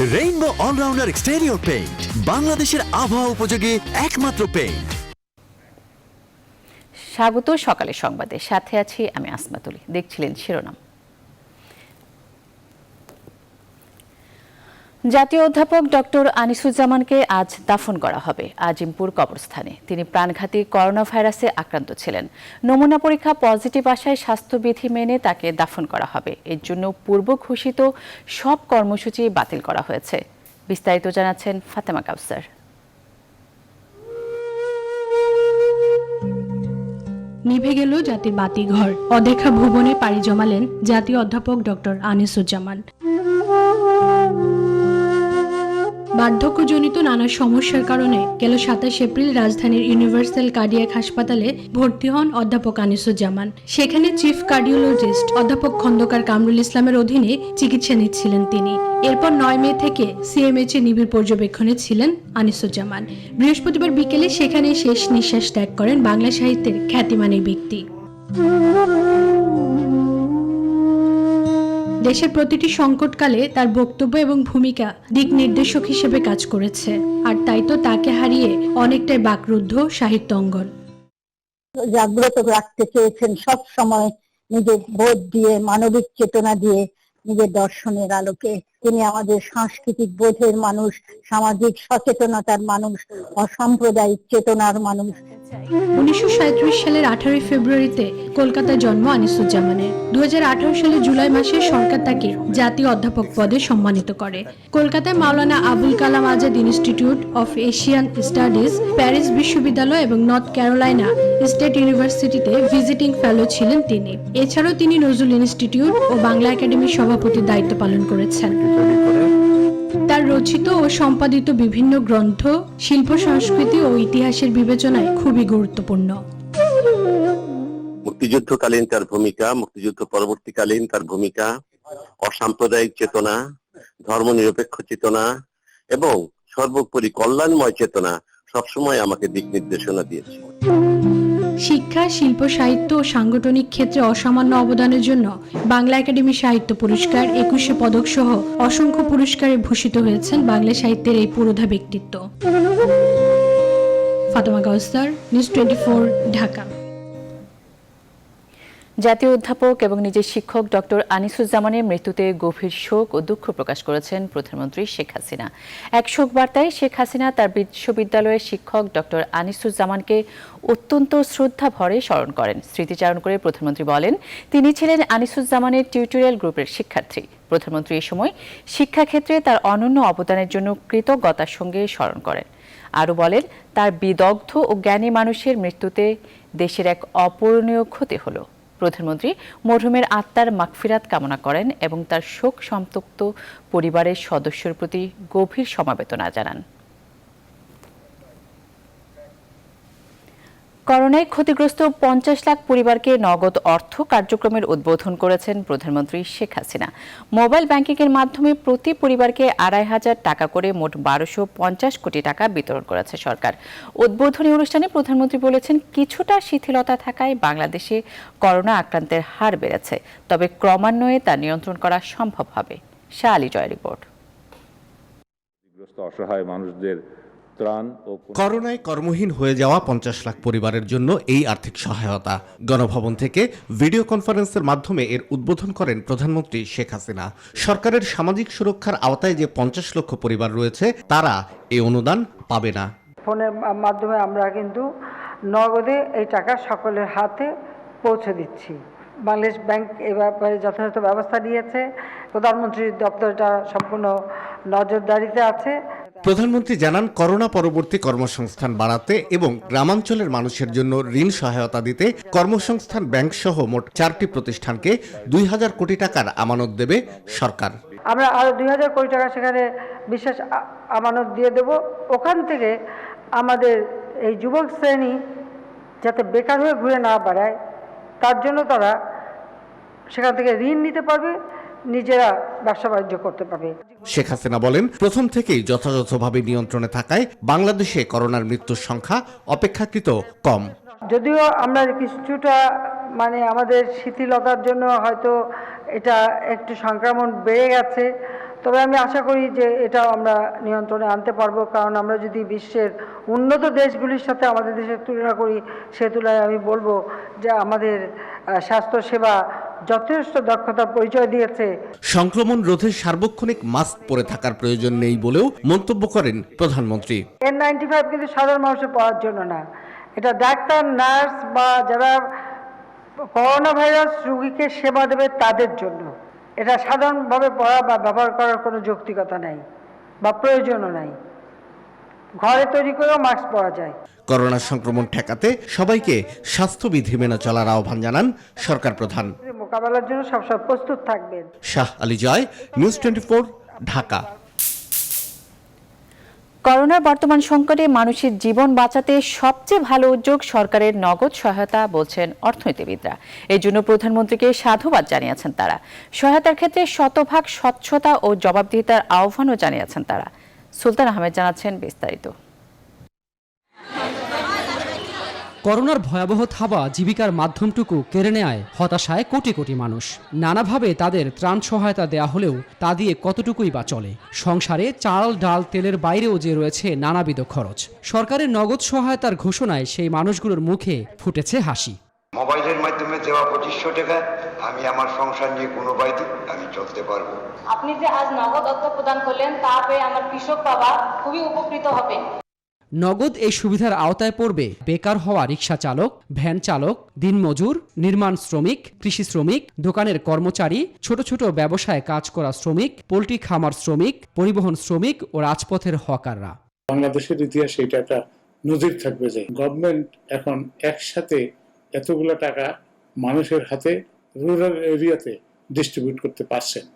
Rainbow allrounder exterior paint, বাংলাদেশের আবহাওয়া উপযোগী একমাত্র পেইন্ট। স্বাগত সকালের সংবাদে, সাথে আছি আমি আসমাতুলি। দেখছিলেন শিরোনাম। জাতীয় অধ্যাপক ডক্টর আনিসুজ্জামানকে আজ দাফন করা হবে আজিমপুর কবরস্থানে। তিনি প্রাণঘাতী করোনা ভাইরাসে আক্রান্ত ছিলেন। নমুনা পরীক্ষা পজিটিভ আসায় স্বাস্থ্যবিধি মেনে তাকে দাফন করা হবে। এর জন্য পূর্ব ঘোষিত সব কর্মসূচি বাতিল করা হয়েছে। বিস্তারিত জানাচ্ছেন ফাতেমা কাউসার। নিভে গেল জাতির বাতিঘর, অদেখা ভুবনে পাড়ি জমালেন জাতীয় অধ্যাপক ডক্টর আনিসুজ্জামান। বার্ধক্যজনিত নানা সমস্যার কারণে গেল ২৭ এপ্রিল রাজধানীর ইউনিভার্সাল কার্ডিয়াক হাসপাতালে ভর্তি হন অধ্যাপক আনিসুজ্জামান। সেখানে চিফ কার্ডিওলজিস্ট অধ্যাপক খন্দকার কামরুল ইসলামের অধীনে চিকিৎসা নিচ্ছিলেন তিনি। এরপর ৯ মে থেকে সিএমএইচ এ নিবিড় পর্যবেক্ষণে ছিলেন আনিসুজ্জামান। বৃহস্পতিবার বিকেলে সেখানে শেষ নিঃশ্বাস ত্যাগ করেন বাংলা সাহিত্যের খ্যাতিমান এই ব্যক্তি। দেশের প্রতিটি সংকটকালে তার বক্তব্য এবং ভূমিকা দিক নির্দেশক হিসেবে কাজ করেছে, আর তাই তো তাকে হারিয়ে অনেকটাই বাকরুদ্ধ সাহিত্য অঙ্গন। জাগ্রত রাখতে চেয়েছেন সব সময় নিজের বোধ দিয়ে, মানবিক চেতনা দিয়ে, নিজের দর্শনের আলোকে। তিনি আমাদের সাংস্কৃতিক বোধের মানুষ, সামাজিক সচেতনতার মানুষ, অসাম্প্রদায়িক চেতনার মানুষ। ১৯৩৭ সালের ১৮ ফেব্রুয়ারিতে কলকাতায় জন্ম আনিসুজ্জামানের। ২০১৮ সালের জুলাই মাসে সরকার তাকে জাতীয় অধ্যাপক পদে সম্মানিত করে। কলকাতায় Maulana Abul Kalam Azad institute of Asian studies, Paris বিশ্ববিদ্যালয় এবং নর্থ ক্যারোলাইনা স্টেট ইউনিভার্সিটিতে ভিজিটিং ফেলো ছিলেন তিনি। এছাড়াও তিনি নজরুল ইনস্টিটিউট ও বাংলা একাডেমির সভাপতির দায়িত্ব পালন করেছেন। তার রচিত ও সম্পাদিত বিভিন্ন গ্রন্থ শিল্প, সংস্কৃতি ও ইতিহাসের বিবেচনায় খুবই গুরুত্বপূর্ণ। মুক্তিযুদ্ধকালীন তার ভূমিকা, মুক্তিযুদ্ধ পরবর্তীকালীন তার ভূমিকা, অসাম্প্রদায়িক চেতনা, ধর্মনিরপেক্ষ চেতনা এবং সর্বোপরি কল্যাণময় চেতনা সবসময় আমাকে দিক নির্দেশনা দিয়েছে। শিক্ষা, শিল্প, সাহিত্য ও সাংগঠনিক ক্ষেত্রে অসামান্য অবদানের জন্য বাংলা একাডেমি সাহিত্য পুরস্কার, ২১শে পদক সহ অসংখ্য পুরস্কারে ভূষিত হয়েছেন বাংলা সাহিত্যের এই পুরোধা ব্যক্তিত্ব। ফাতেমা কাউসার, নিউজ 24, ঢাকা। জাতীয় অধ্যাপক এবং নিজের শিক্ষক ডক্টর আনিসুজ্জামানের মৃত্যুতে গভীর শোক ও দুঃখ প্রকাশ করেছেন প্রধানমন্ত্রী শেখ হাসিনা। এক শোক বার্তায় শেখ হাসিনা তার বিশ্ববিদ্যালয়ের শিক্ষক ডক্টর আনিসুজ্জামানকে অত্যন্ত শ্রদ্ধা ভরে স্মরণ করেন। স্মৃতিচারণ করে প্রধানমন্ত্রী বলেন, তিনি ছিলেন আনিসুজ্জামানের টিউটোরিয়াল গ্রুপের শিক্ষার্থী। প্রধানমন্ত্রী এ সময় শিক্ষাক্ষেত্রে তার অনন্য অবদানের জন্য কৃতজ্ঞতার সঙ্গে স্মরণ করেন। আরও বলেন, তার বিদগ্ধ ও জ্ঞানী মানুষের মৃত্যুতে দেশের এক অপূরণীয় ক্ষতি হলো। প্রধানমন্ত্রী মরহুমের আত্মার মাগফিরাত কামনা করেন এবং তার শোক সন্তপ্ত পরিবারের সদস্যের প্রতি গভীর সমবেদনা জানান। করোনায় ক্ষতিগ্রস্ত ৫০ লাখ পরিবারকে নগদ অর্থ কার্যক্রমের উদ্বোধন করেছেন প্রধানমন্ত্রী শেখ হাসিনা। মোবাইল ব্যাংকিংয়ের মাধ্যমে প্রতি পরিবারকে ২৫০০ টাকা করে মোট ১২৫০ কোটি টাকা বিতরণ করেছে সরকার। উদ্বোধনী অনুষ্ঠানে প্রধানমন্ত্রী বলেছেন, কিছুটা শিথিলতা থাকায় বাংলাদেশে করোনা আক্রান্তের হার বেড়েছে, তবে ক্রমান্বয়ে তা নিয়ন্ত্রণ করা সম্ভব হবে। শাহ আলী জয় রিপোর্ট। অসহায় মানুষদের করোনায় কর্মহীন হয়ে যাওয়া ৫০ লাখ পরিবারের জন্য এই আর্থিক সহায়তা। গণভবন থেকে ভিডিও কনফারেন্সের মাধ্যমে এর উদ্বোধন করেন প্রধানমন্ত্রী শেখ হাসিনা। সরকারের সামাজিক সুরক্ষার আওতায় যে ৫০ লক্ষ পরিবার রয়েছে, তারা এই অনুদান পাবে না। ফোনের মাধ্যমে আমরা কিন্তু নগদে এই টাকা সকলের হাতে পৌঁছে দিচ্ছি। বাংলাদেশ ব্যাংক এ ব্যাপারে যথাযথ ব্যবস্থা নিয়েছে। প্রধানমন্ত্রীর দপ্তরটা সম্পূর্ণ নজরদারিতে আছে। প্রধানমন্ত্রী জানান, করোনা পরবর্তী কর্মসংস্থান বাড়াতে এবং গ্রামাঞ্চলের মানুষের জন্য ঋণ সহায়তা দিতে কর্মসংস্থান ব্যাংক সহ মোট 4টি প্রতিষ্ঠানকে ২০০০ কোটি টাকার আমানত দেবে সরকার। আমরা আরো ২০০০ কোটি টাকা সেখানে বিশেষ আমানত দিয়ে দেব। ওখান থেকে আমাদের এই যুবক শ্রেণী যাতে বেকার হয়ে ঘুরে না বেড়ায়, তার জন্য তারা সেখান থেকে ঋণ নিতে পারবে, নিজেরা ব্যবসা বাণিজ্য করতে পারবে। শেখ হাসিনা বলেন, প্রথম থেকেই যথাযথভাবে নিয়ন্ত্রণে থাকায় বাংলাদেশে করোনার মৃত্যুর সংখ্যা অপেক্ষাকৃত কম। যদিও আমরা কিছুটা আমাদের শিথিলতার জন্য হয়তো এটা একটু সংক্রমণ বেড়ে গেছে, তবে আমি আশা করি যে এটাও আমরা নিয়ন্ত্রণে আনতে পারবো, কারণ আমরা যদি বিশ্বের উন্নত দেশগুলির সাথে আমাদের দেশের তুলনা করি, সে তুলনায় আমি বলবো যে আমাদের স্বাস্থ্যসেবা যথেষ্ট দক্ষতার পরিচয় দিয়েছে। সংক্রমণ রোধে সার্বক্ষণিক মাস্ক পরে থাকার প্রয়োজন নেই বলেও মন্তব্য করেন প্রধানমন্ত্রী। N95 কিন্তু সাধারণ মানুষের পড়ার জন্য না, এটা ডাক্তার, নার্স বা যারা করোনা ভাইরাস রোগীকে সেবা দেবে তাদের জন্য। এটা সাধারণভাবে পড়া বা ব্যবহার করার কোনো যৌক্তিকতা নাই বা প্রয়োজনও নাই। ঘরে তৈরি করেও মাস্ক পরা যায়। করোনা সংক্রমণ ঠেকাতে সবাইকে স্বাস্থ্যবিধি মেনে চলার আহ্বান জানান সরকার প্রধান। মোকাবেলার জন্য সবসময় প্রস্তুত থাকবেন। শাহ আলী জয়, নিউজ 24, ঢাকা। করোনার বর্তমান সংকটে মানুষের জীবন বাঁচাতে সবচেয়ে ভালো উদ্যোগ সরকারের নগদ সহায়তা বলছেন অর্থনীতিবিদরা। এই জন্য প্রধানমন্ত্রীকে সাধুবাদ জানিয়েছেন তারা। সহায়তার ক্ষেত্রে শতভাগ স্বচ্ছতা ও জবাবদিহিতার আহ্বানও জানিয়েছেন তারা। সুলতান আহমেদ জানাচ্ছেন বিস্তারিত। করোনার ভয়াবহ থাবা জীবিকার মাধ্যমটুকু কেড়ে নেয় হতাশায় কোটি কোটি মানুষ। নানাভাবে তাদের ত্রাণ সহায়তা দেয়া হলেও তা দিয়ে কতটুকুই বা চলে। সংসারে চাল, ডাল, তেলের বাইরেও যে রয়েছে নানাবিধ খরচ। সরকারের নগদ সহায়তার ঘোষণায় সেই মানুষগুলোর মুখে ফুটেছে হাসি। মোবাইলের মাধ্যমে দেওয়া 2500 টাকা আমি আমার সংসার নিয়ে কোনো বাইতে আমি চলতে পারবো। আপনি যে আজ নগদ অর্থ প্রদান করলেন তা পেয়ে আমার কৃষক বাবা খুবই উপকৃত হবে। নগদ এই সুবিধার আওতায় পড়বে বেকার হওয়া রিকশা চালক, ভ্যান চালক, দিনমজুর, নির্মাণ শ্রমিক, কৃষি শ্রমিক, দোকানের কর্মচারী, ছোট ছোট ব্যবসায় কাজ করা শ্রমিক, পোল্ট্রি খামার শ্রমিক, পরিবহন শ্রমিক ও রাজপথের হকাররা। বাংলাদেশের ইতিহাসে এটা একটা নজির থাকবে যে গভর্নমেন্ট এখন একসাথে এতগুলো টাকা মানুষের হাতে রুরাল এরিয়াতে ডিস্ট্রিবিউট করতে পারছেন।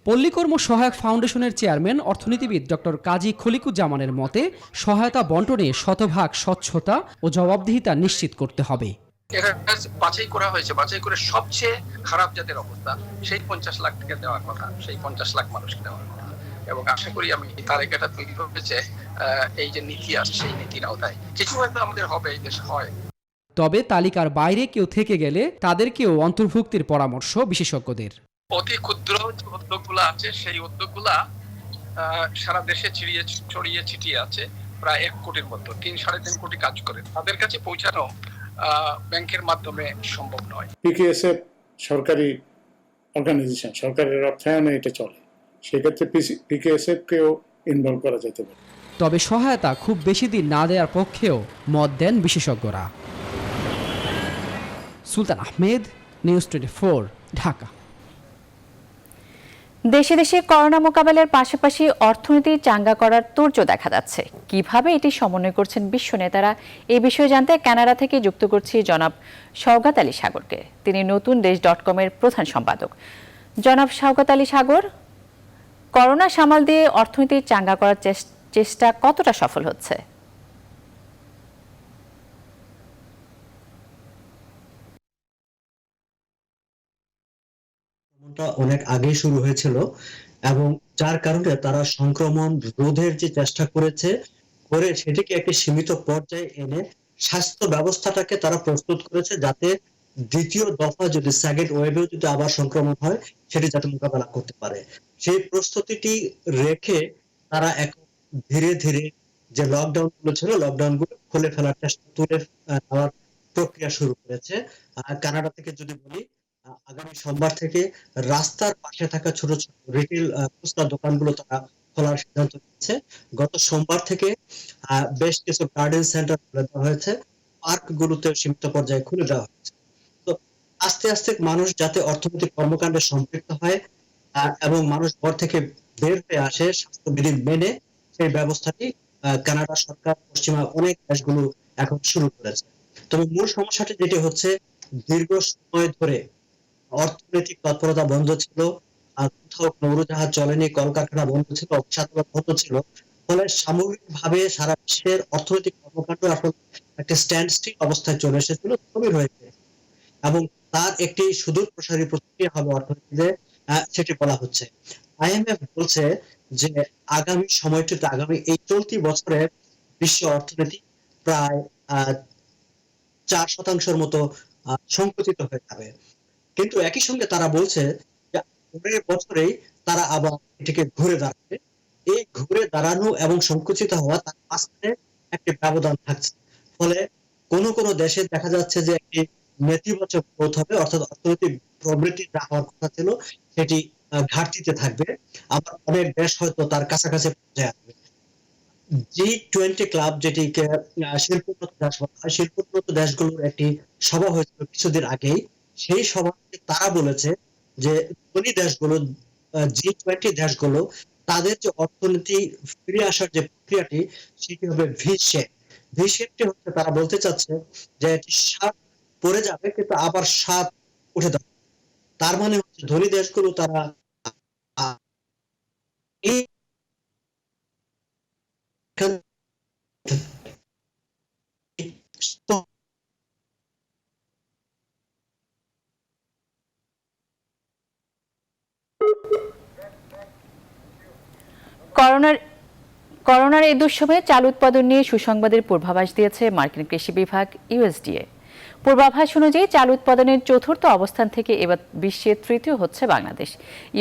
পল্লীকর্ম সহায়ক ফাউন্ডেশনের চেয়ারম্যান অর্থনীতিবিদ ডক্টর কাজী খলিকুজ্জামানের মতে সহায়তা বন্টনে শতভাগ স্বচ্ছতা ও জবাবদিহিতা নিশ্চিত করতে হবে। বাছাই করা হয়েছে, বাছাই করে সবচেয়ে খারাপ যাদের অবস্থা সেই 50 লাখ টাকা দেওয়ার কথা, সেই 50 লাখ মানুষকে দেওয়ার কথা। এবং আশা করি আমি তালিকাটা তৈরি হয়েছে এই যে নীতি আছে সেই নীতির আওতায় কিছু হয়তো আমাদের হবে, এই দেশে হয়। তবে তালিকার বাইরে কেউ থেকে গেলে তাদেরকেও অন্তর্ভুক্তির পরামর্শ বিশেষজ্ঞদের। অতি ক্ষুদ্র যে উদ্যোগগুলো আছে সেই উদ্যোগগুলা সারা দেশে ছড়িয়ে ছিটিয়ে আছে, প্রায় 1 কোটির মতো, 3-3.5 কোটি কাজ করে। তাদের কাছে পৌঁছানো ব্যাংকের মাধ্যমে সম্ভব নয়। পিকেএসএফ সরকারি অর্গানাইজেশন, সরকারের অর্থায়নে এটা চলে, সেক্ষেত্রে পিকেএসএফ কেও ইনভলভ করা যেতে পারে। তবে সহায়তা খুব বেশি দিন না দেওয়ার পক্ষেও মত দেন বিশেষজ্ঞরা। সুলতান আহমেদ, নিউজ 24, ঢাকা। দেশে দেশে করোনা মোকাবেলার পাশাপাশি অর্থনীতি চাঙ্গা করার তোড়জোড় দেখা যাচ্ছে। কিভাবে এটি সমন্বয় করছেন বিশ্ব নেতারা, এই বিষয়ে জানতে কানাডা থেকে যুক্ত করছি জনাব শওকত আলী সাগরকে। তিনি নতুন দেশ.com-এর প্রধান সম্পাদক। জনাব শওকত আলী সাগর, করোনা সামাল দিয়ে অর্থনীতি চাঙ্গা করার চেষ্টা কতটা সফল হচ্ছে? অনেক আগেই শুরু হয়েছিল এবং যার কারণে তারা সংক্রমণ রোধের যে চেষ্টা করেছে করে সেটিকে একটি সীমিত পর্যায়ে এনে স্বাস্থ্য ব্যবস্থাটাকে তারা প্রস্তুত করেছে যাতে দ্বিতীয় দফা যদি সেকেন্ড ওয়েভেও যদি আবার সংক্রমণ হয় সেটি যাতে মোকাবেলা করতে পারে। সেই প্রস্তুতিটি রেখে তারা এখন ধীরে ধীরে যে লকডাউন গুলো ছিল লকডাউন গুলো খুলে ফেলার চেষ্টা, তুলে নেওয়ার প্রক্রিয়া শুরু করেছে। কানাডা থেকে যদি বলি, আগামী সোমবার থেকে রাস্তার পাশে থাকা ছোট ছোট রিটেল খুচরা দোকানগুলো তারা খোলার সিদ্ধান্ত নিয়েছে। গত সোমবার থেকে বেশ কিছু গার্ডেন সেন্টার খুলে দেওয়া হয়েছে, পার্ক গুলোতে সীমিত পর্যায়ে খুলে দেওয়া হয়েছে। তো আস্তে আস্তে মানুষ যাতে অর্থনৈতিক কর্মকাণ্ডে সম্পৃক্ত হয় এবং মানুষ ঘর থেকে বের হয়ে আসে স্বাস্থ্যবিধি মেনে, সেই ব্যবস্থাটি কানাডা সরকার পশ্চিমা অনেক দেশগুলো এখন শুরু করেছে। তবে মূল সমস্যাটি যেটি হচ্ছে, দীর্ঘ সময় ধরে অর্থনৈতিক তৎপরতা বন্ধ ছিল, কোথাও নৌরজাহাজ চলেনি, কলকারখানা বন্ধ ছিল, অফিস বন্ধ ছিল, ফলে সামগ্রিকভাবে সারা বিশ্বের অর্থনৈতিক কর্মকাণ্ড এখন একটা স্ট্যান্ড স্টিল অবস্থায় চলে এসেছিল, স্থবির হয়েছে এবং তার একটি সুদূর প্রসারী প্রতিক্রিয়া হবে অর্থনীতিতে, সেটি বলা হচ্ছে। আইএমএফ বলছে যে আগামী সময়টিতে, আগামী এই চলতি বছরে বিশ্ব অর্থনীতি প্রায় 4% মতো সংকুচিত হয়ে যাবে। কিন্তু একই সঙ্গে তারা বলছে যে পরের বছরেই তারা আবার এটাকে ঘুরে দাঁড়াবে। এই ঘুরে দাঁড়ানো এবং সংকুচিত হওয়া তার মাঝখানে একটি ব্যবধান থাকছে। ফলে কোন দেশে দেখা যাচ্ছে যে একটি নেতিবাচক গ্রোথ হবে, অর্থাৎ অর্থনৈতিক প্রবৃদ্ধি যা হওয়ার কথা ছিল সেটি ঘাটতিতে থাকবে। আবার অনেক দেশ হয়তো তার কাছাকাছি পর্যায়ে আসবে। G20 ক্লাব, যেটিকে শিল্পোন্নত দেশ বলা হয়, শিল্পোন্নত দেশগুলোর একটি সভা হয়েছিল কিছুদিন আগেই। সেই সভাতে তারা বলেছে যে ধনী দেশগুলো, G20 দেশগুলো, তাদের যে অর্থনীতি ফিরে আসার যে প্রক্রিয়াটি সেটি হবে ভি শেপটি হচ্ছে, তারা বলতে চাচ্ছে যে এটি স্বাদ পড়ে যাবে কিন্তু আবার স্বাদ উঠে যাবে। তার মানে হচ্ছে ধনী দেশগুলো তারা এই করোনার এই দুঃসময়ে চাল উৎপাদন নিয়ে সুসংবাদের পূর্বাভাস দিয়েছে মার্কিন কৃষি বিভাগ USDA। পূর্বাভাস অনুযায়ী চাল উৎপাদনের চতুর্থ অবস্থান থেকে এবার বিশ্বে তৃতীয় হচ্ছে বাংলাদেশ।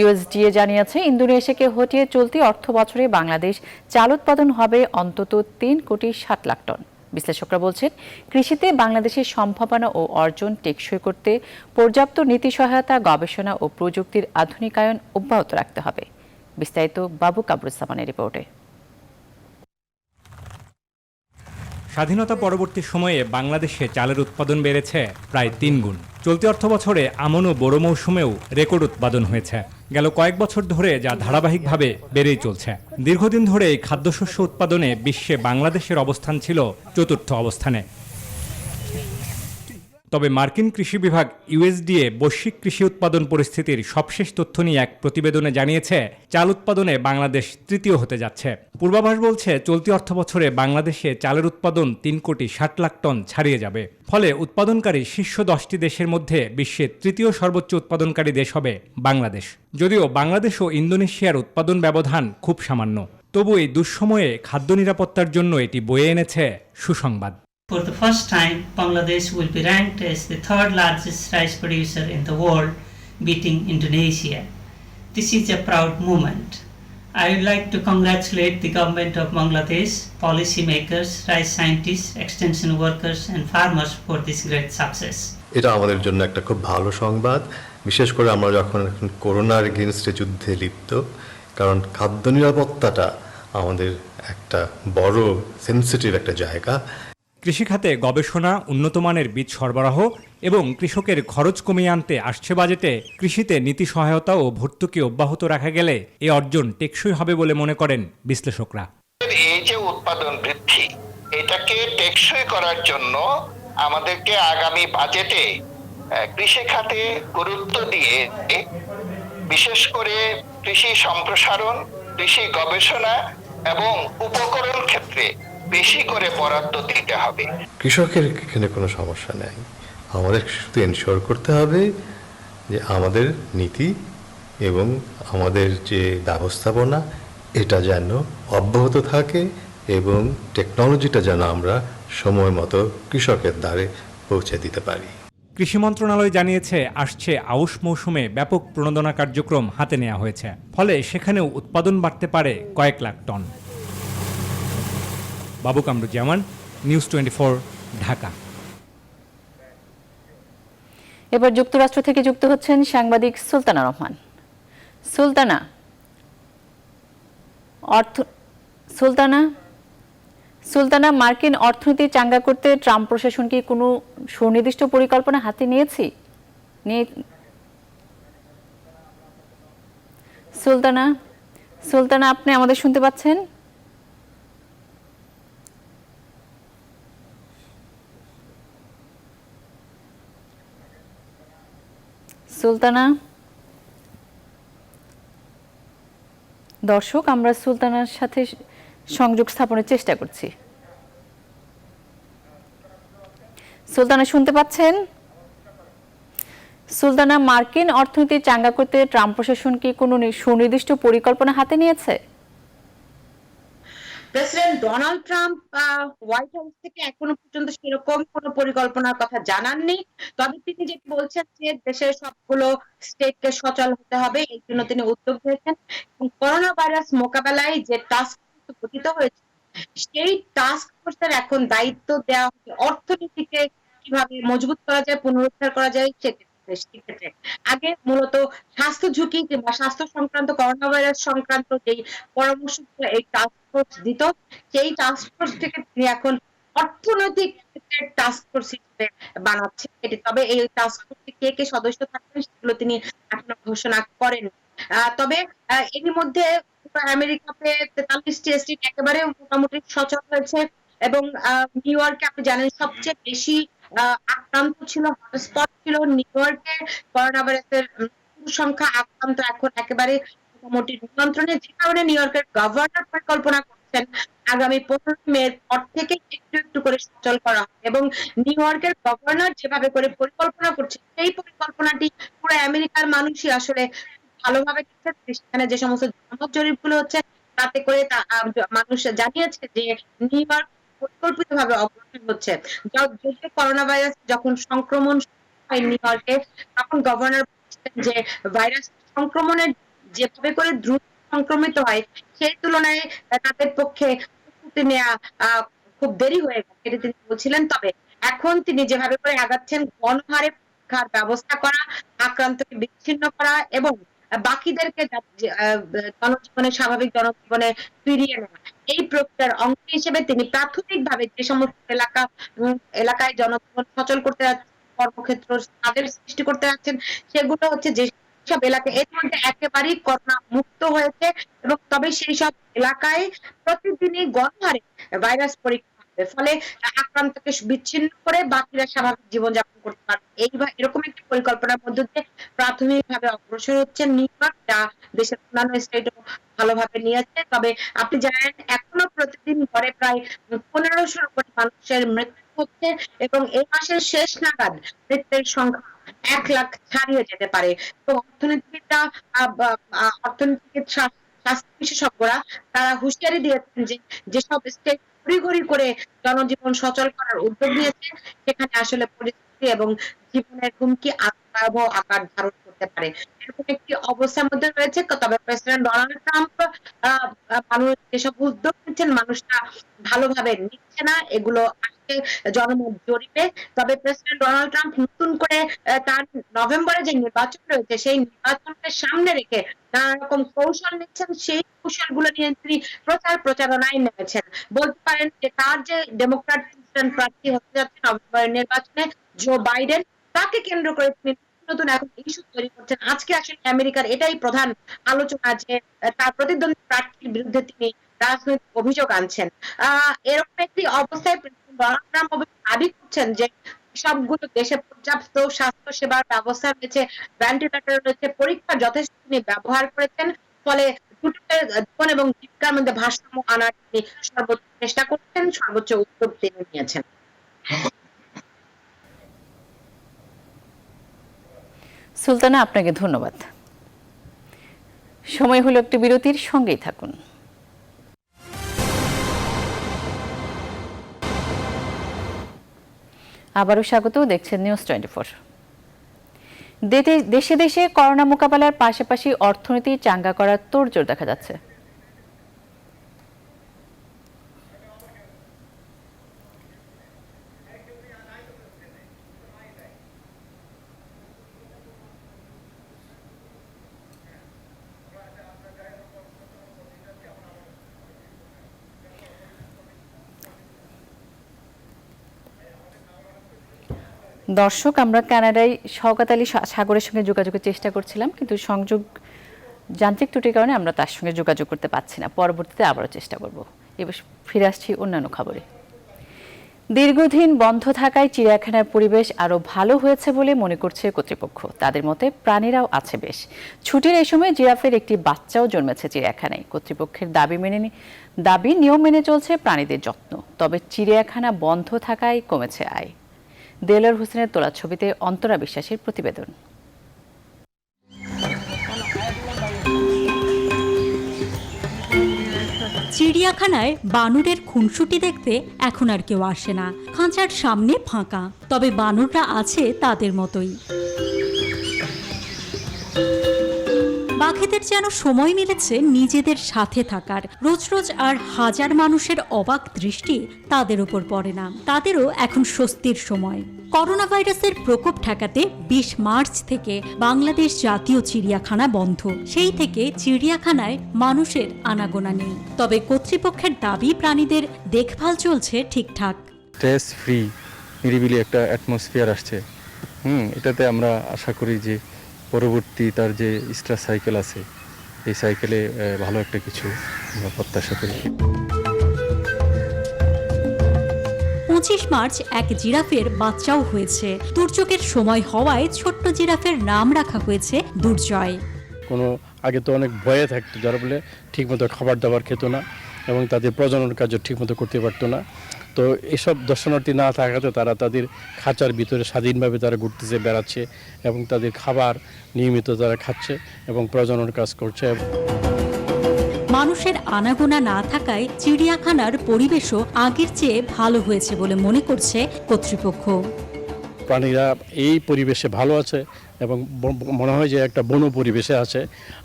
USDA জানিয়েছে ইন্দোনেশিয়াকে হটিয়ে চলতি অর্থ বছরে বাংলাদেশ চাল উৎপাদন হবে অন্তত 3,60,00,000 টন। বিশ্লেষকরা বলছেন, কৃষিতে বাংলাদেশের সম্ভাবনা ও অর্জন টেকসই করতে পর্যাপ্ত নীতি সহায়তা, গবেষণা ও প্রযুক্তির আধুনিকায়ন অব্যাহত রাখতে হবে। বিস্তারিত বাবু কামরুজ্জামানের রিপোর্টে। স্বাধীনতা পরবর্তী সময়ে বাংলাদেশে চালের উৎপাদন বেড়েছে প্রায় 3 গুণ। চলতি অর্থ বছরে আমন ও বড় মৌসুমেও রেকর্ড উৎপাদন হয়েছে। গেল কয়েক বছর ধরে যা ধারাবাহিকভাবে বেড়েই চলছে। দীর্ঘদিন ধরে এই খাদ্যশস্য উৎপাদনে বিশ্বে বাংলাদেশের অবস্থান ছিল চতুর্থ অবস্থানে। তবে মার্কিন কৃষি বিভাগ USDA বৈশ্বিক কৃষি উৎপাদন পরিস্থিতির সবশেষ তথ্য নিয়ে এক প্রতিবেদনে জানিয়েছে, চাল উৎপাদনে বাংলাদেশ তৃতীয় হতে যাচ্ছে। পূর্বাভাস বলছে, চলতি অর্থবছরে বাংলাদেশে চালের উৎপাদন 3,60,00,000 টন ছাড়িয়ে যাবে। ফলে উৎপাদনকারী শীর্ষ 10টি দেশের মধ্যে বিশ্বের তৃতীয় সর্বোচ্চ উৎপাদনকারী দেশ হবে বাংলাদেশ। যদিও বাংলাদেশ ও ইন্দোনেশিয়ার উৎপাদন ব্যবধান খুব সামান্য, তবু এই দুঃসময়ে খাদ্য নিরাপত্তার জন্য এটি বয়ে এনেছে সুসংবাদ। For the first time, Bangladesh will be ranked as the third largest rice producer in the world, beating Indonesia. This is a proud moment. I would like to congratulate the government of Bangladesh, policymakers, rice scientists, extension workers and farmers for this great success. এটা আমাদের জন্য একটা খুব ভালো সংবাদ, বিশেষ করে আমরা যখন এখন করোনার এগেইনস্টে যুদ্ধে লিপ্ত, কারণ খাদ্য নিরাপত্তাটা আমাদের একটা বড় সেনসিটিভ একটা জায়গা। কৃষিখাতে গবেষণা, উন্নতমানের বীজ সরবরাহ এবং কৃষকের খরচ কমিয়ে আনতে আসছে বাজেটে কৃষিতে নীতি সহায়তা ও ভর্তুকি অব্যাহত রাখা গেলে এ অর্জন টেকসই হবে বলে মনে করেন বিশ্লেষকরা। এই যে উৎপাদন বৃদ্ধি, এটাকে টেকসই করার জন্য আমাদেরকে আগামী বাজেটে কৃষি খাতে গুরুত্ব দিয়ে বিশেষ করে কৃষি সম্প্রসারণ, কৃষি গবেষণা এবং উপকরণ ক্ষেত্রে বেশি করে বরাদ্দ দিতে হবে। কৃষকের এখানে কোনো সমস্যা নেই, আমাদের শুধু এনশিওর করতে হবে যে আমাদের নীতি এবং আমাদের যে ব্যবস্থাপনা এটা যেন অব্যাহত থাকে এবং টেকনোলজিটা যেন আমরা সময় মতো কৃষকের দ্বারে পৌঁছে দিতে পারি। কৃষি মন্ত্রণালয় জানিয়েছে, আসছে আউশ মৌসুমে ব্যাপক প্রণোদনা কার্যক্রম হাতে নেওয়া হয়েছে। ফলে সেখানেও উৎপাদন বাড়তে পারে কয়েক লাখ টন। বাবু কামরুজ্জামান, নিউজ 24, ঢাকা। এবার যুক্তরাষ্ট্র থেকে যুক্ত হচ্ছেন সাংবাদিক সুলতানা রহমান। সুলতানা, মার্কিন অর্থনীতি চাঙ্গা করতে ট্রাম্প প্রশাসন কি কোনো সুনির্দিষ্ট পরিকল্পনা হাতে নিয়েছে? সুলতানা, আপনি আমাদের শুনতে পাচ্ছেন? সুলতানা, দর্শক, আমরা সুলতানার সাথে সংযোগ স্থাপনের চেষ্টা করছি। সুলতানা, শুনতে পাচ্ছেন? সুলতানা, মার্কিন অর্থনীতি চাঙ্গা করতে ট্রাম্প প্রশাসন কি কোনো সুনির্দিষ্ট পরিকল্পনা হাতে নিয়েছে? President Donald Trump white house থেকে এখনো পর্যন্ত সেরকম কোনো পরিকল্পনার কথা জানাননি। তবে তিনি যেটা বলছেন যে দেশের সবগুলো স্টেটকে সচল হতে হবে, এই জন্য তিনি উদ্যোগ নিয়েছেন এবং করোনা ভাইরাস মোকাবেলায় যে টাস্ক ফোর্স গঠিত হয়েছে সেই টাস্ক ফোর্সের এখন দায়িত্ব দেওয়া হবে অর্থনীতিকে কিভাবে মজবুত করা যায়, পুনরুদ্ধার করা যায় সেক্ষেত্রে। আগে মূলত স্বাস্থ্য ঝুঁকি কিংবা স্বাস্থ্য সংক্রান্ত করোনা ভাইরাস সংক্রান্ত যেই পরামর্শ এই টাস্ক ফোর্স দিত, সেই টাস্ক ফোর্স থেকে তিনি এখন অর্থনৈতিক টাস্ক ফোর্স হিসেবে বানাচ্ছে এটি। তবে এই টাস্ক ফোর্সে কে কে সদস্য থাকবেন সেগুলো তিনি এখনো ঘোষণা করেন। তবে এরই মধ্যে আমেরিকাতে 43টি স্টেট একেবারে মোটামুটি সচল হয়েছে এবং নিউ ইয়র্কে আপনি জানেন সবচেয়ে বেশি আক্রান্ত ছিল, হটস্পট ছিল নিউ ইয়র্কে করোনা ভাইরাসের সংখ্যা। আক্রান্ত এখন একেবারে মোটামুটি নিয়ন্ত্রণে, যে কারণে নিউ ইয়র্কের গভর্নর পরিকল্পনা করছেন আগামী 15 মে পর থেকে একটু একটু করে সচল করা হবে এবং নিউ ইয়র্কের গভর্নর যেভাবে করে পরিকল্পনা করছে সেই পরিকল্পনাটি পুরো আমেরিকার মানুষই আসলে ভালোভাবে দেখছেন। সেখানে যে সমস্ত জনমত জরিপগুলো হচ্ছে তাতে করে মানুষ জানিয়েছে যে নিউ ইয়র্ক পরিকল্পিতভাবে অগ্রসর হচ্ছে। যদিও করোনা ভাইরাস যখন সংক্রমণ হয় নিউ ইয়র্কে, তখন গভর্নর বলছেন যে ভাইরাস সংক্রমণের যেভাবে করে দ্রুত সংক্রমিত হয় সেই তুলনায় তাদের পক্ষে প্রস্তুতি নেওয়া খুব দেরি হয়ে গেছে, এটা তিনি বলছিলেন। তবে এখন তিনি যেভাবে করে আগাচ্ছেন, গণহারে পরীক্ষার ব্যবস্থা করা, আক্রান্তকে বিচ্ছিন্ন করা এবং বাকিদেরকে জনজীবনে স্বাভাবিক জনজীবনে ফিরিয়ে নেওয়া, এই প্রক্রিয়ার অংশ হিসেবে তিনি প্রাথমিকভাবে যে সমস্ত এলাকায় জনজীবন সচল করতে যাচ্ছেন, কর্মক্ষেত্র তাদের সৃষ্টি করতে যাচ্ছেন, সেগুলো হচ্ছে যে সব এলাকা এর মধ্যে একেবারেই করোনা মুক্ত হয়েছে এবং তবে সেই সব এলাকায় প্রতিদিনই গণহারে ভাইরাস পরীক্ষা হবে, ফলে আক্রান্তকে বিচ্ছিন্ন করে বাকিরা স্বাভাবিক জীবনযাপন করতে পারবে। এরকম একটি পরিকল্পনার মধ্য দিয়ে প্রাথমিকভাবে অগ্রসর হচ্ছে নিউ ইয়র্ক, যা দেশের অন্যান্য স্টেটও ভালোভাবে নিয়েছে। তবে আপনি জানেন এখনো প্রতিদিন গড়ে প্রায় 1500 কোটি মানুষের মৃত্যু হচ্ছে এবং এই মাসের শেষ নাগাদ মৃত্যুর সংখ্যা 1 লাখ ছাড়িয়ে যেতে পারে। তো অর্থনীতিবিদরা, অর্থনীতিবিদ, স্বাস্থ্য বিশেষজ্ঞরা তারা হুঁশিয়ারি দিয়েছেন যে যেসব স্টেট ঘড়ি করে জনজীবন সচল করার উদ্যোগ নিয়েছে সেখানে আসলে পরিস্থিতি এবং জীবনের হুমকি ভয়াবহ আকার ধারণ করতে পারে, এরকম একটি অবস্থার মধ্যে রয়েছে। তবে প্রেসিডেন্ট ডোনাল্ড ট্রাম্প মানুষ যেসব উদ্যোগ নিচ্ছেন মানুষটা ভালোভাবে নিচ্ছে না, এগুলো আসছে জনমত জরিপে। তবে প্রেসিডেন্ট ডোনাল্ড ট্রাম্প নতুন করে তার নভেম্বরে যে নির্বাচন রয়েছে সেই নির্বাচনকে সামনে রেখে নানা রকম কৌশল নিচ্ছেন, সেই কৌশলগুলো নিয়ে তিনি প্রচারণায় নেমেছেন। বলতে পারেন যে তার যে ডেমোক্র্যাট প্রেসিডেন্ট প্রার্থী হতে যাচ্ছে নভেম্বরের নির্বাচনে জো বাইডেন, তাকে কেন্দ্র করে তিনি নতুন এখন ইস্যু তৈরি করছেন। আজকে আসলে আমেরিকার এটাই প্রধান আলোচনা যে তার প্রতিদ্বন্দ্বী প্রার্থীর বিরুদ্ধে তিনি রাজনৈতিক অভিযোগ আনছেন। এরকম একটি অবস্থায় প্রেসিডেন্ট ডোনাল্ড ট্রাম্প দাবি করছেন যে সবগুলো দেশে পর্যাপ্ত স্বাস্থ্য সেবার ব্যবস্থা রয়েছে, ভেন্টিলেটর রয়েছে, পরীক্ষার যথেষ্ট তিনি ব্যবহার করেছেন, ফলে জীবন এবং জীবিকার মধ্যে ভারসাম্য আনার তিনি সর্বোচ্চ চেষ্টা করছেন, সর্বোচ্চ উদ্যোগ তিনি নিয়েছেন। সুলতানা, আপনাকে ধন্যবাদ। সময় হলো একটি বিরতির, সঙ্গেই থাকুন। আবারও স্বাগত, দেখছেন নিউজ 24। দেশে দেশে করোনা মোকাবেলার পাশাপাশি অর্থনীতি চাঙ্গা করার তোড়জোড় দেখা যাচ্ছে। দর্শক, আমরা কানাডায় শওকত আলী সাগরের সঙ্গে যোগাযোগের চেষ্টা করছিলাম, কিন্তু সংযোগ যান্ত্রিক ত্রুটির কারণে আমরা তার সঙ্গে যোগাযোগ করতে পারছি না। পরবর্তীতে আবারও চেষ্টা করব। এবার ফিরে আসছি অন্যান্য খবরে। দীর্ঘদিন বন্ধ থাকায় চিড়িয়াখানার পরিবেশ আরও ভালো হয়েছে বলে মনে করছে কর্তৃপক্ষ। তাদের মতে প্রাণীরাও আছে বেশ। ছুটির এই সময় জিরাফের একটি বাচ্চাও জন্মেছে চিড়িয়াখানায়। কর্তৃপক্ষের দাবি নিয়ম মেনে চলছে প্রাণীদের যত্ন। তবে চিড়িয়াখানা বন্ধ থাকায় কমেছে আয়। দেলোয়ার হোসেনের তোলা ছবিতে অন্তরা বিশ্বাসের প্রতিবেদন। চিড়িয়াখানায় বানরের খুনসুটি দেখতে এখন আর কেউ আসে না। খাঁচার সামনে ফাঁকা, তবে বানররা আছে তাদের মতোই। বাঘেদের যেন সময় মিলেছে নিজেদের সাথে থাকার। রোজ রোজ আর হাজার মানুষের অবাক দৃষ্টি তাদের উপর পড়ে না, তাদেরও এখন স্বস্তির সময়। করোনা ভাইরাসের প্রকোপ ঠেকাতে 20 মার্চ থেকে বাংলাদেশ জাতীয় চিড়িয়াখানা বন্ধ। সেই থেকে চিড়িয়াখানায় মানুষের আনাগোনা নেই, তবে কর্তৃপক্ষের দাবি প্রাণীদের দেখভাল চলছে ঠিকঠাক। স্ট্রেস ফ্রি নিরিবিলি একটা অ্যাটমসফিয়ার আসছে। এটাতে আমরা আশা করি যে পরবর্তী তার যে স্টার সাইকেল আছে, এই সাইকেলে ভালো একটা কিছু আমরা প্রত্যাশা করি। 25 মার্চ এক জিরাফের বাচ্চাও হয়েছে। দুর্যোগের সময় হওয়ায় ছোট্ট জিরাফের নাম রাখা হয়েছে দুর্জয়। কোনো আগে তো অনেক ভয়ে থাকতো, যারা বলে ঠিকমতো খাবার দাবার খেত না এবং তাদের প্রজনন কার্য ঠিকমতো করতে পারতো না। তো এসব দর্শনার্থী না থাকাতে তারা তাদের খাঁচার ভিতরে স্বাধীনভাবে তারা ঘুরতেছে, বেড়াচ্ছে এবং তাদের খাবার নিয়মিত তারা খাচ্ছে এবং প্রজনন কাজ করছে। মানুষের আনাগোনা না থাকায় চিড়িয়াখানার পরিবেশও আগের চেয়ে ভালো হয়েছে বলে মনে করছে কর্তৃপক্ষ। প্রাণীরা এই পরিবেশে ভালো আছে এবং মনে হয় যে একটা বন পরিবেশে আছে।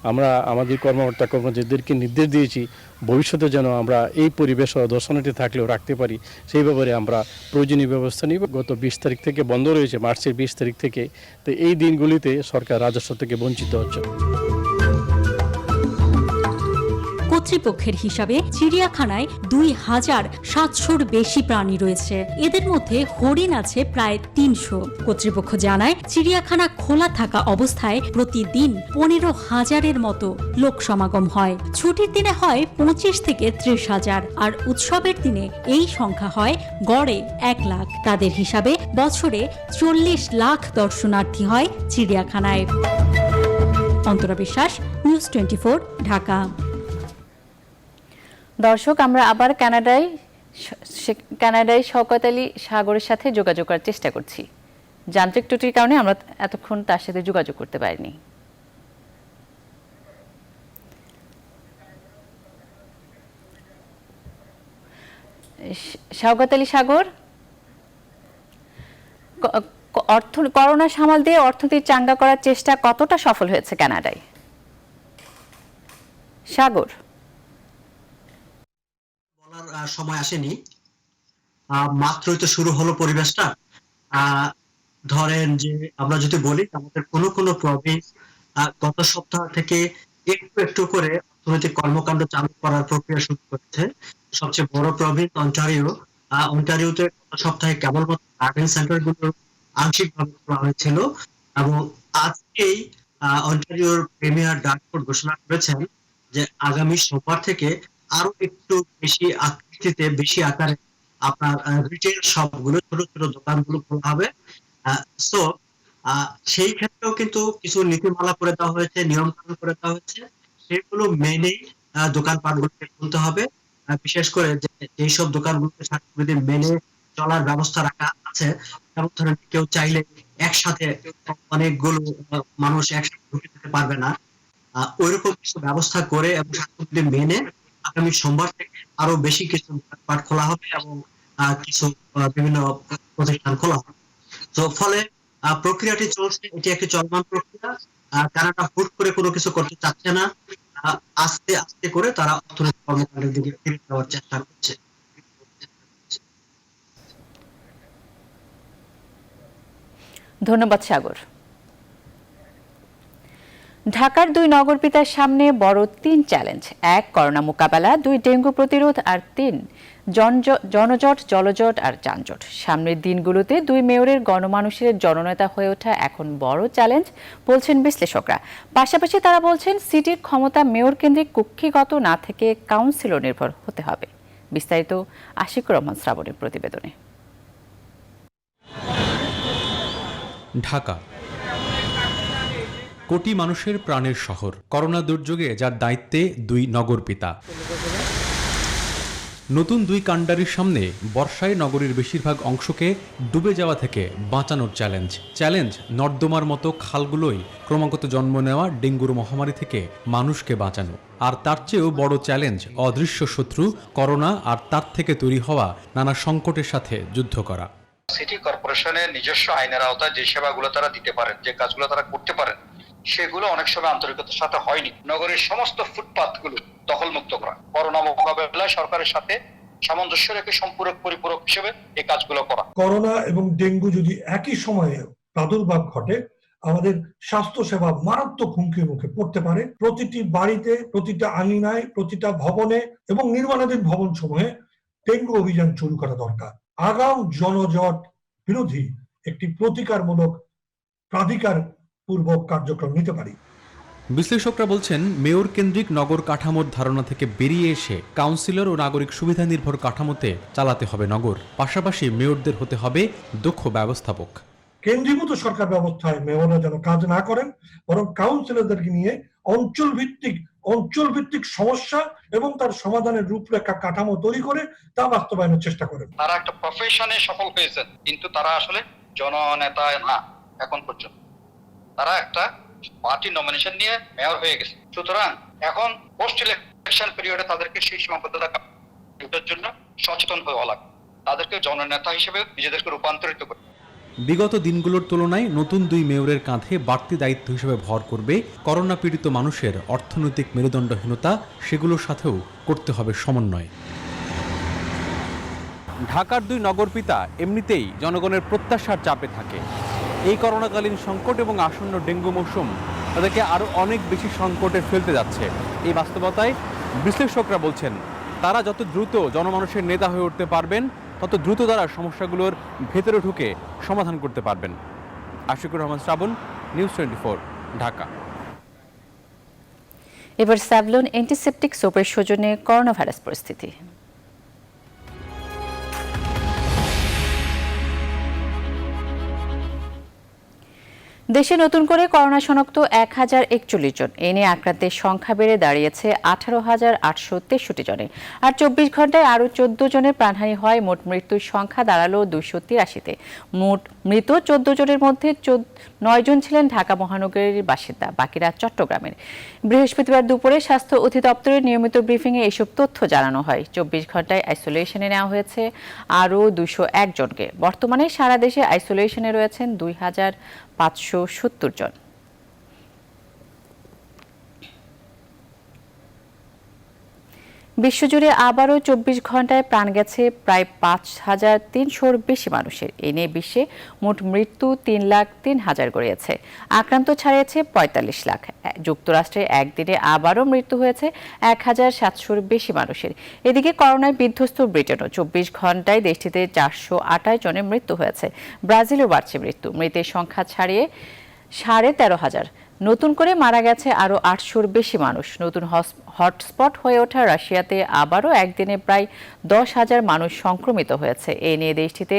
আমরা আমাদের কর্মকর্তা কর্মচারীদেরকে নির্দেশ দিয়েছি ভবিষ্যতে যেন আমরা এই পরিবেশ দর্শনার্থী থাকলেও রাখতে পারি, সেই ব্যাপারে আমরা প্রয়োজনীয় ব্যবস্থা নিব। গত 20 তারিখ থেকে বন্ধ রয়েছে, মার্চের 20 তারিখ থেকে। তো এই দিনগুলিতে সরকার রাজস্ব থেকে বঞ্চিত হচ্ছে। কর্তৃপক্ষের হিসাবে চিড়িয়াখানায় 2700-র বেশি প্রাণী রয়েছে। এদের মধ্যে হরিণ আছে প্রায় 300। কর্তৃপক্ষ জানায়, চিড়িয়াখানা খোলা থাকা অবস্থায় প্রতিদিন 15,000-এর মতো লোক সমাগম হয়। ছুটির দিনে হয় 25 থেকে 30,000, আর উৎসবের দিনে এই সংখ্যা হয় গড়ে 1 লাখ। তাদের হিসাবে বছরে 40 লাখ দর্শনার্থী হয় চিড়িয়াখানায়। অন্তরা বিশ্বাস, নিউজ 24, ঢাকা। দর্শক, আমরা আবার কানাডায় শওকত আলী সাগরের সাথে যোগাযোগ করার চেষ্টা করছি। যান্ত্রিক ত্রুটির কারণে আমরা এতক্ষণ তার সাথে যোগাযোগ করতে পারিনি। শওকত আলী সাগর, করোনা সামাল দিয়ে অর্থনীতি চাঙ্গা করার চেষ্টা কতটা সফল হয়েছে কানাডায়? সাগর, সময় আসেনি, মাত্রই তো শুরু হলো পরিবেশটা। ধরেন যে আমরা যদি বলি, আমাদের কোনো প্রভিন্স গত সপ্তাহ থেকে একটু একটু করে অর্থনৈতিক কর্মকাণ্ড চালু করার প্রক্রিয়া শুরু করেছে। সবচেয়ে বড় প্রভিন্স অন্টারিওতে গত সপ্তাহে কেবলমাত্র গার্ডেন সেন্টার গুলো আংশিকভাবে খোলা হয়েছিল এবং আজকেই অন্টারিওর প্রিমিয়ার ডার্কফোর্ড ঘোষণা করেছেন যে আগামী সোমবার থেকে আরো একটু বেশি আকৃতিতে, বেশি আকারে আপনার রিটেল শপগুলো, ছোট ছোট দোকানগুলো খোলা হবে। সো সেই ক্ষেত্রেও কিন্তু কিছু নীতিমালা করে দেওয়া হয়েছে, নিয়ম কানুন করে দেওয়া হয়েছে, সেগুলো মেনেই দোকানপাটগুলোকে খুলতে হবে। বিশেষ করে যেসব দোকানগুলোকে স্বাস্থ্যবিধি মেনে চলার ব্যবস্থা রাখা আছে, যেমন ধরেন কেউ চাইলে একসাথে অনেকগুলো মানুষ একসাথে ঢুকে যেতে পারবে না, ওইরকম কিছু ব্যবস্থা করে এবং স্বাস্থ্যবিধি মেনে আগামী সোমবার থেকে আরো বেশি কিছু দোকানপাট খোলা হবে এবং কিছু বিভিন্ন প্রতিষ্ঠান খোলা হবে। তো ফলে প্রক্রিয়াটি চলছে, এটি একটি চলমান প্রক্রিয়া। কানাডা হুট করে কোনো কিছু করতে চাচ্ছে না, আস্তে আস্তে করে তারা অর্থনৈতিক কর্মকাণ্ডের দিকে ফিরে যাওয়ার চেষ্টা করছে। ধন্যবাদ সাগর। ঢাকার 2 নগরপিতার সামনে বড় 3 চ্যালেঞ্জ: 1 করোনা মোকাবেলা, 2 ডেঙ্গু প্রতিরোধ, আর 3 জনজট, জলজট আর যানজট। সামনের দিনগুলোতে 2 মেয়রের গণমানুষের জননেতা হয়ে ওঠা এখন বড় চ্যালেঞ্জ বলছেন বিশ্লেষকরা। পাশাপাশি তারা বলছেন, সিটির ক্ষমতা মেয়র কেন্দ্রিক কক্ষিগত না থেকে কাউন্সিলর নির্ভর হতে হবে। বিস্তারিত আশিকুর রহমান শ্রাবণের প্রতিবেদনে। ঢাকা কোটি মানুষের প্রাণের শহর, করোনা দুর্যোগে যার দায়িত্বে 2 নগরপিতা। নতুন 2 কাণ্ডারির সামনে বর্ষায় নগরীর বেশিরভাগ অংশকে ডুবে যাওয়া থেকে বাঁচানোর চ্যালেঞ্জ নর্দমার মতো খালগুলোই ক্রমাগত জন্ম নেওয়া ডেঙ্গুর মহামারী থেকে মানুষকে বাঁচানো। আর তার চেয়েও বড় চ্যালেঞ্জ অদৃশ্য শত্রু করোনা আর তার থেকে তৈরি হওয়া নানা সংকটের সাথে যুদ্ধ করা। সিটি কর্পোরেশনের নিজস্ব আইনের আওতায় যে সেবাগুলো তারা দিতে পারেন, যে কাজগুলো তারা করতে পারেন, সেগুলো অনেক সময় আন্তরিকতার সাথে হয়নি। নগরের সমস্ত ফুটপাথগুলো দখলমুক্ত করা, করোনা মোকাবেলায় সরকারের সাথে সামঞ্জস্য রেখে সম্পূরক পরিপূরক হিসেবে এই কাজগুলো করা। করোনা এবং ডেঙ্গু যদি একই সময়ে প্রাদুর্ভাব ঘটে, আমাদের স্বাস্থ্য সেবা মারাত্মক হুমকির মুখে পড়তে পারে। প্রতিটি বাড়িতে, প্রতিটা আঙিনায়, প্রতিটা ভবনে এবং নির্মাণাধীন ভবন সমূহে ডেঙ্গু অভিযান শুরু করা দরকার। আগাম জনজট বিরোধী একটি প্রতিকারমূলক প্রাধিকার পূর্বক কার্যক্রম নিতে পারি। বিশ্লেষকরা বলছেন, মেয়র কেন্দ্রিক নগর কাঠামোর ধারণা থেকে বেরিয়ে এসে কাউন্সিলর ও নাগরিক সুবিধা নির্ভর কাঠামোতে চালাতে হবে নগর। পাশাপাশি মেয়রদের হতে হবে দক্ষ ব্যবস্থাপক। কেন্দ্রীভূত সরকার ব্যবস্থায় মেয়ররা যেন কাজ না করেন, বরং কাউন্সিলরদেরকে নিয়ে অঞ্চল ভিত্তিক সমস্যা এবং তার সমাধানের রূপরেখা কাঠামো তৈরি করে তা বাস্তবায়নের চেষ্টা করেন। তারা একটা প্রফেশনে সফল হয়েছেন, কিন্তু তারা আসলে জননেতা না। এখন পর্যন্ত তারা একটা পার্টি নমিনেশন নিয়ে মেয়র হয়ে গেছে। সুতরাং এখন পোস্ট ইলেকশন পিরিয়ডে তাদেরকে সেই সীমাবদ্ধতা জন্য সচেতন হওয়া লাগবে। তাদেরকে জননেতা হিসেবে নিজেদেরকে রূপান্তরিত করে। বিগত দিনগুলোর তুলনায় নতুন 2 মেয়রের কাঁধে বাড়তি দায়িত্ব হিসেবে ভর করবে করোনা পীড়িত মানুষের অর্থনৈতিক মেরুদণ্ডহীনতা, সেগুলোর সাথেও করতে হবে সমন্বয়। ঢাকার 2 নগরপিতা এমনিতেই জনগণের প্রত্যাশার চাপে থাকে। এই করোনাকালীন সংকট এবং আসন্ন ডেঙ্গু মৌসুম তাদেরকে আরও অনেক বেশি সংকটে ফেলতে যাচ্ছে। এই বাস্তবতায় বিশ্লেষকরা বলছেন, তারা যত দ্রুত জনমানুষের নেতা হয়ে উঠতে পারবেন, তত দ্রুত তারা সমস্যাগুলোর ভেতরে ঢুকে সমাধান করতে পারবেন। আশিকুর রহমান শ্রাবণ, নিউজ 24, ঢাকা। এবার স্যাভলন অ্যান্টিসেপটিক সোপের সৌজন্যে করোনা ভাইরাস পরিস্থিতি। দেশে নতুন করে করোনা শনাক্ত 1041 জন। এ নিয়ে আক্রান্তের সংখ্যা বেড়ে দাঁড়িয়েছে 18,863 জনে। আর 24 ঘন্টায় আরও 14 জনের প্রাণহানি হয়। মোট মৃত্যুর সংখ্যা দাঁড়ালো 283-তে। মোট মৃত 14 জনের মধ্যে 9 জন ছিলেন ঢাকা মহানগরীর বাসিন্দা, বাকিরা চট্টগ্রামের। বৃহস্পতিবার দুপুরে স্বাস্থ্য অধিদপ্তরের নিয়মিত ব্রিফিংয়ে এসব তথ্য জানানো হয়। 24 ঘন্টায় আইসোলেশনে নেওয়া হয়েছে আরও 201 জনকে। বর্তমানে সারা দেশে আইসোলেশনে রয়েছেন 2,570 জন। বিশ্বজুড়ে আবারও 24 ঘন্টায় প্রাণ গেছে প্রায় 5,300-র বেশি মানুষের। এ নিয়ে বিশ্বে মোট মৃত্যু 3,03,000 গড়িয়েছে। আক্রান্ত ছাড়িয়েছে 45 লাখ। যুক্তরাষ্ট্রে একদিনে আবারও মৃত্যু হয়েছে 1,700-র বেশি মানুষের। এদিকে করোনায় বিধ্বস্ত ব্রিটেনও। 24 ঘন্টায় দেশটিতে 428 জনের মৃত্যু হয়েছে। ব্রাজিলেও বাড়ছে মৃত্যু। মৃতের সংখ্যা ছাড়িয়ে 13,500। নতুন করে মারা গেছে আরও 800-র বেশি মানুষ। নতুন হটস্পট হয়ে ওঠা রাশিয়াতে আবারও একদিনে প্রায় 10,000 মানুষ সংক্রমিত হয়েছে। এ নিয়ে দেশটিতে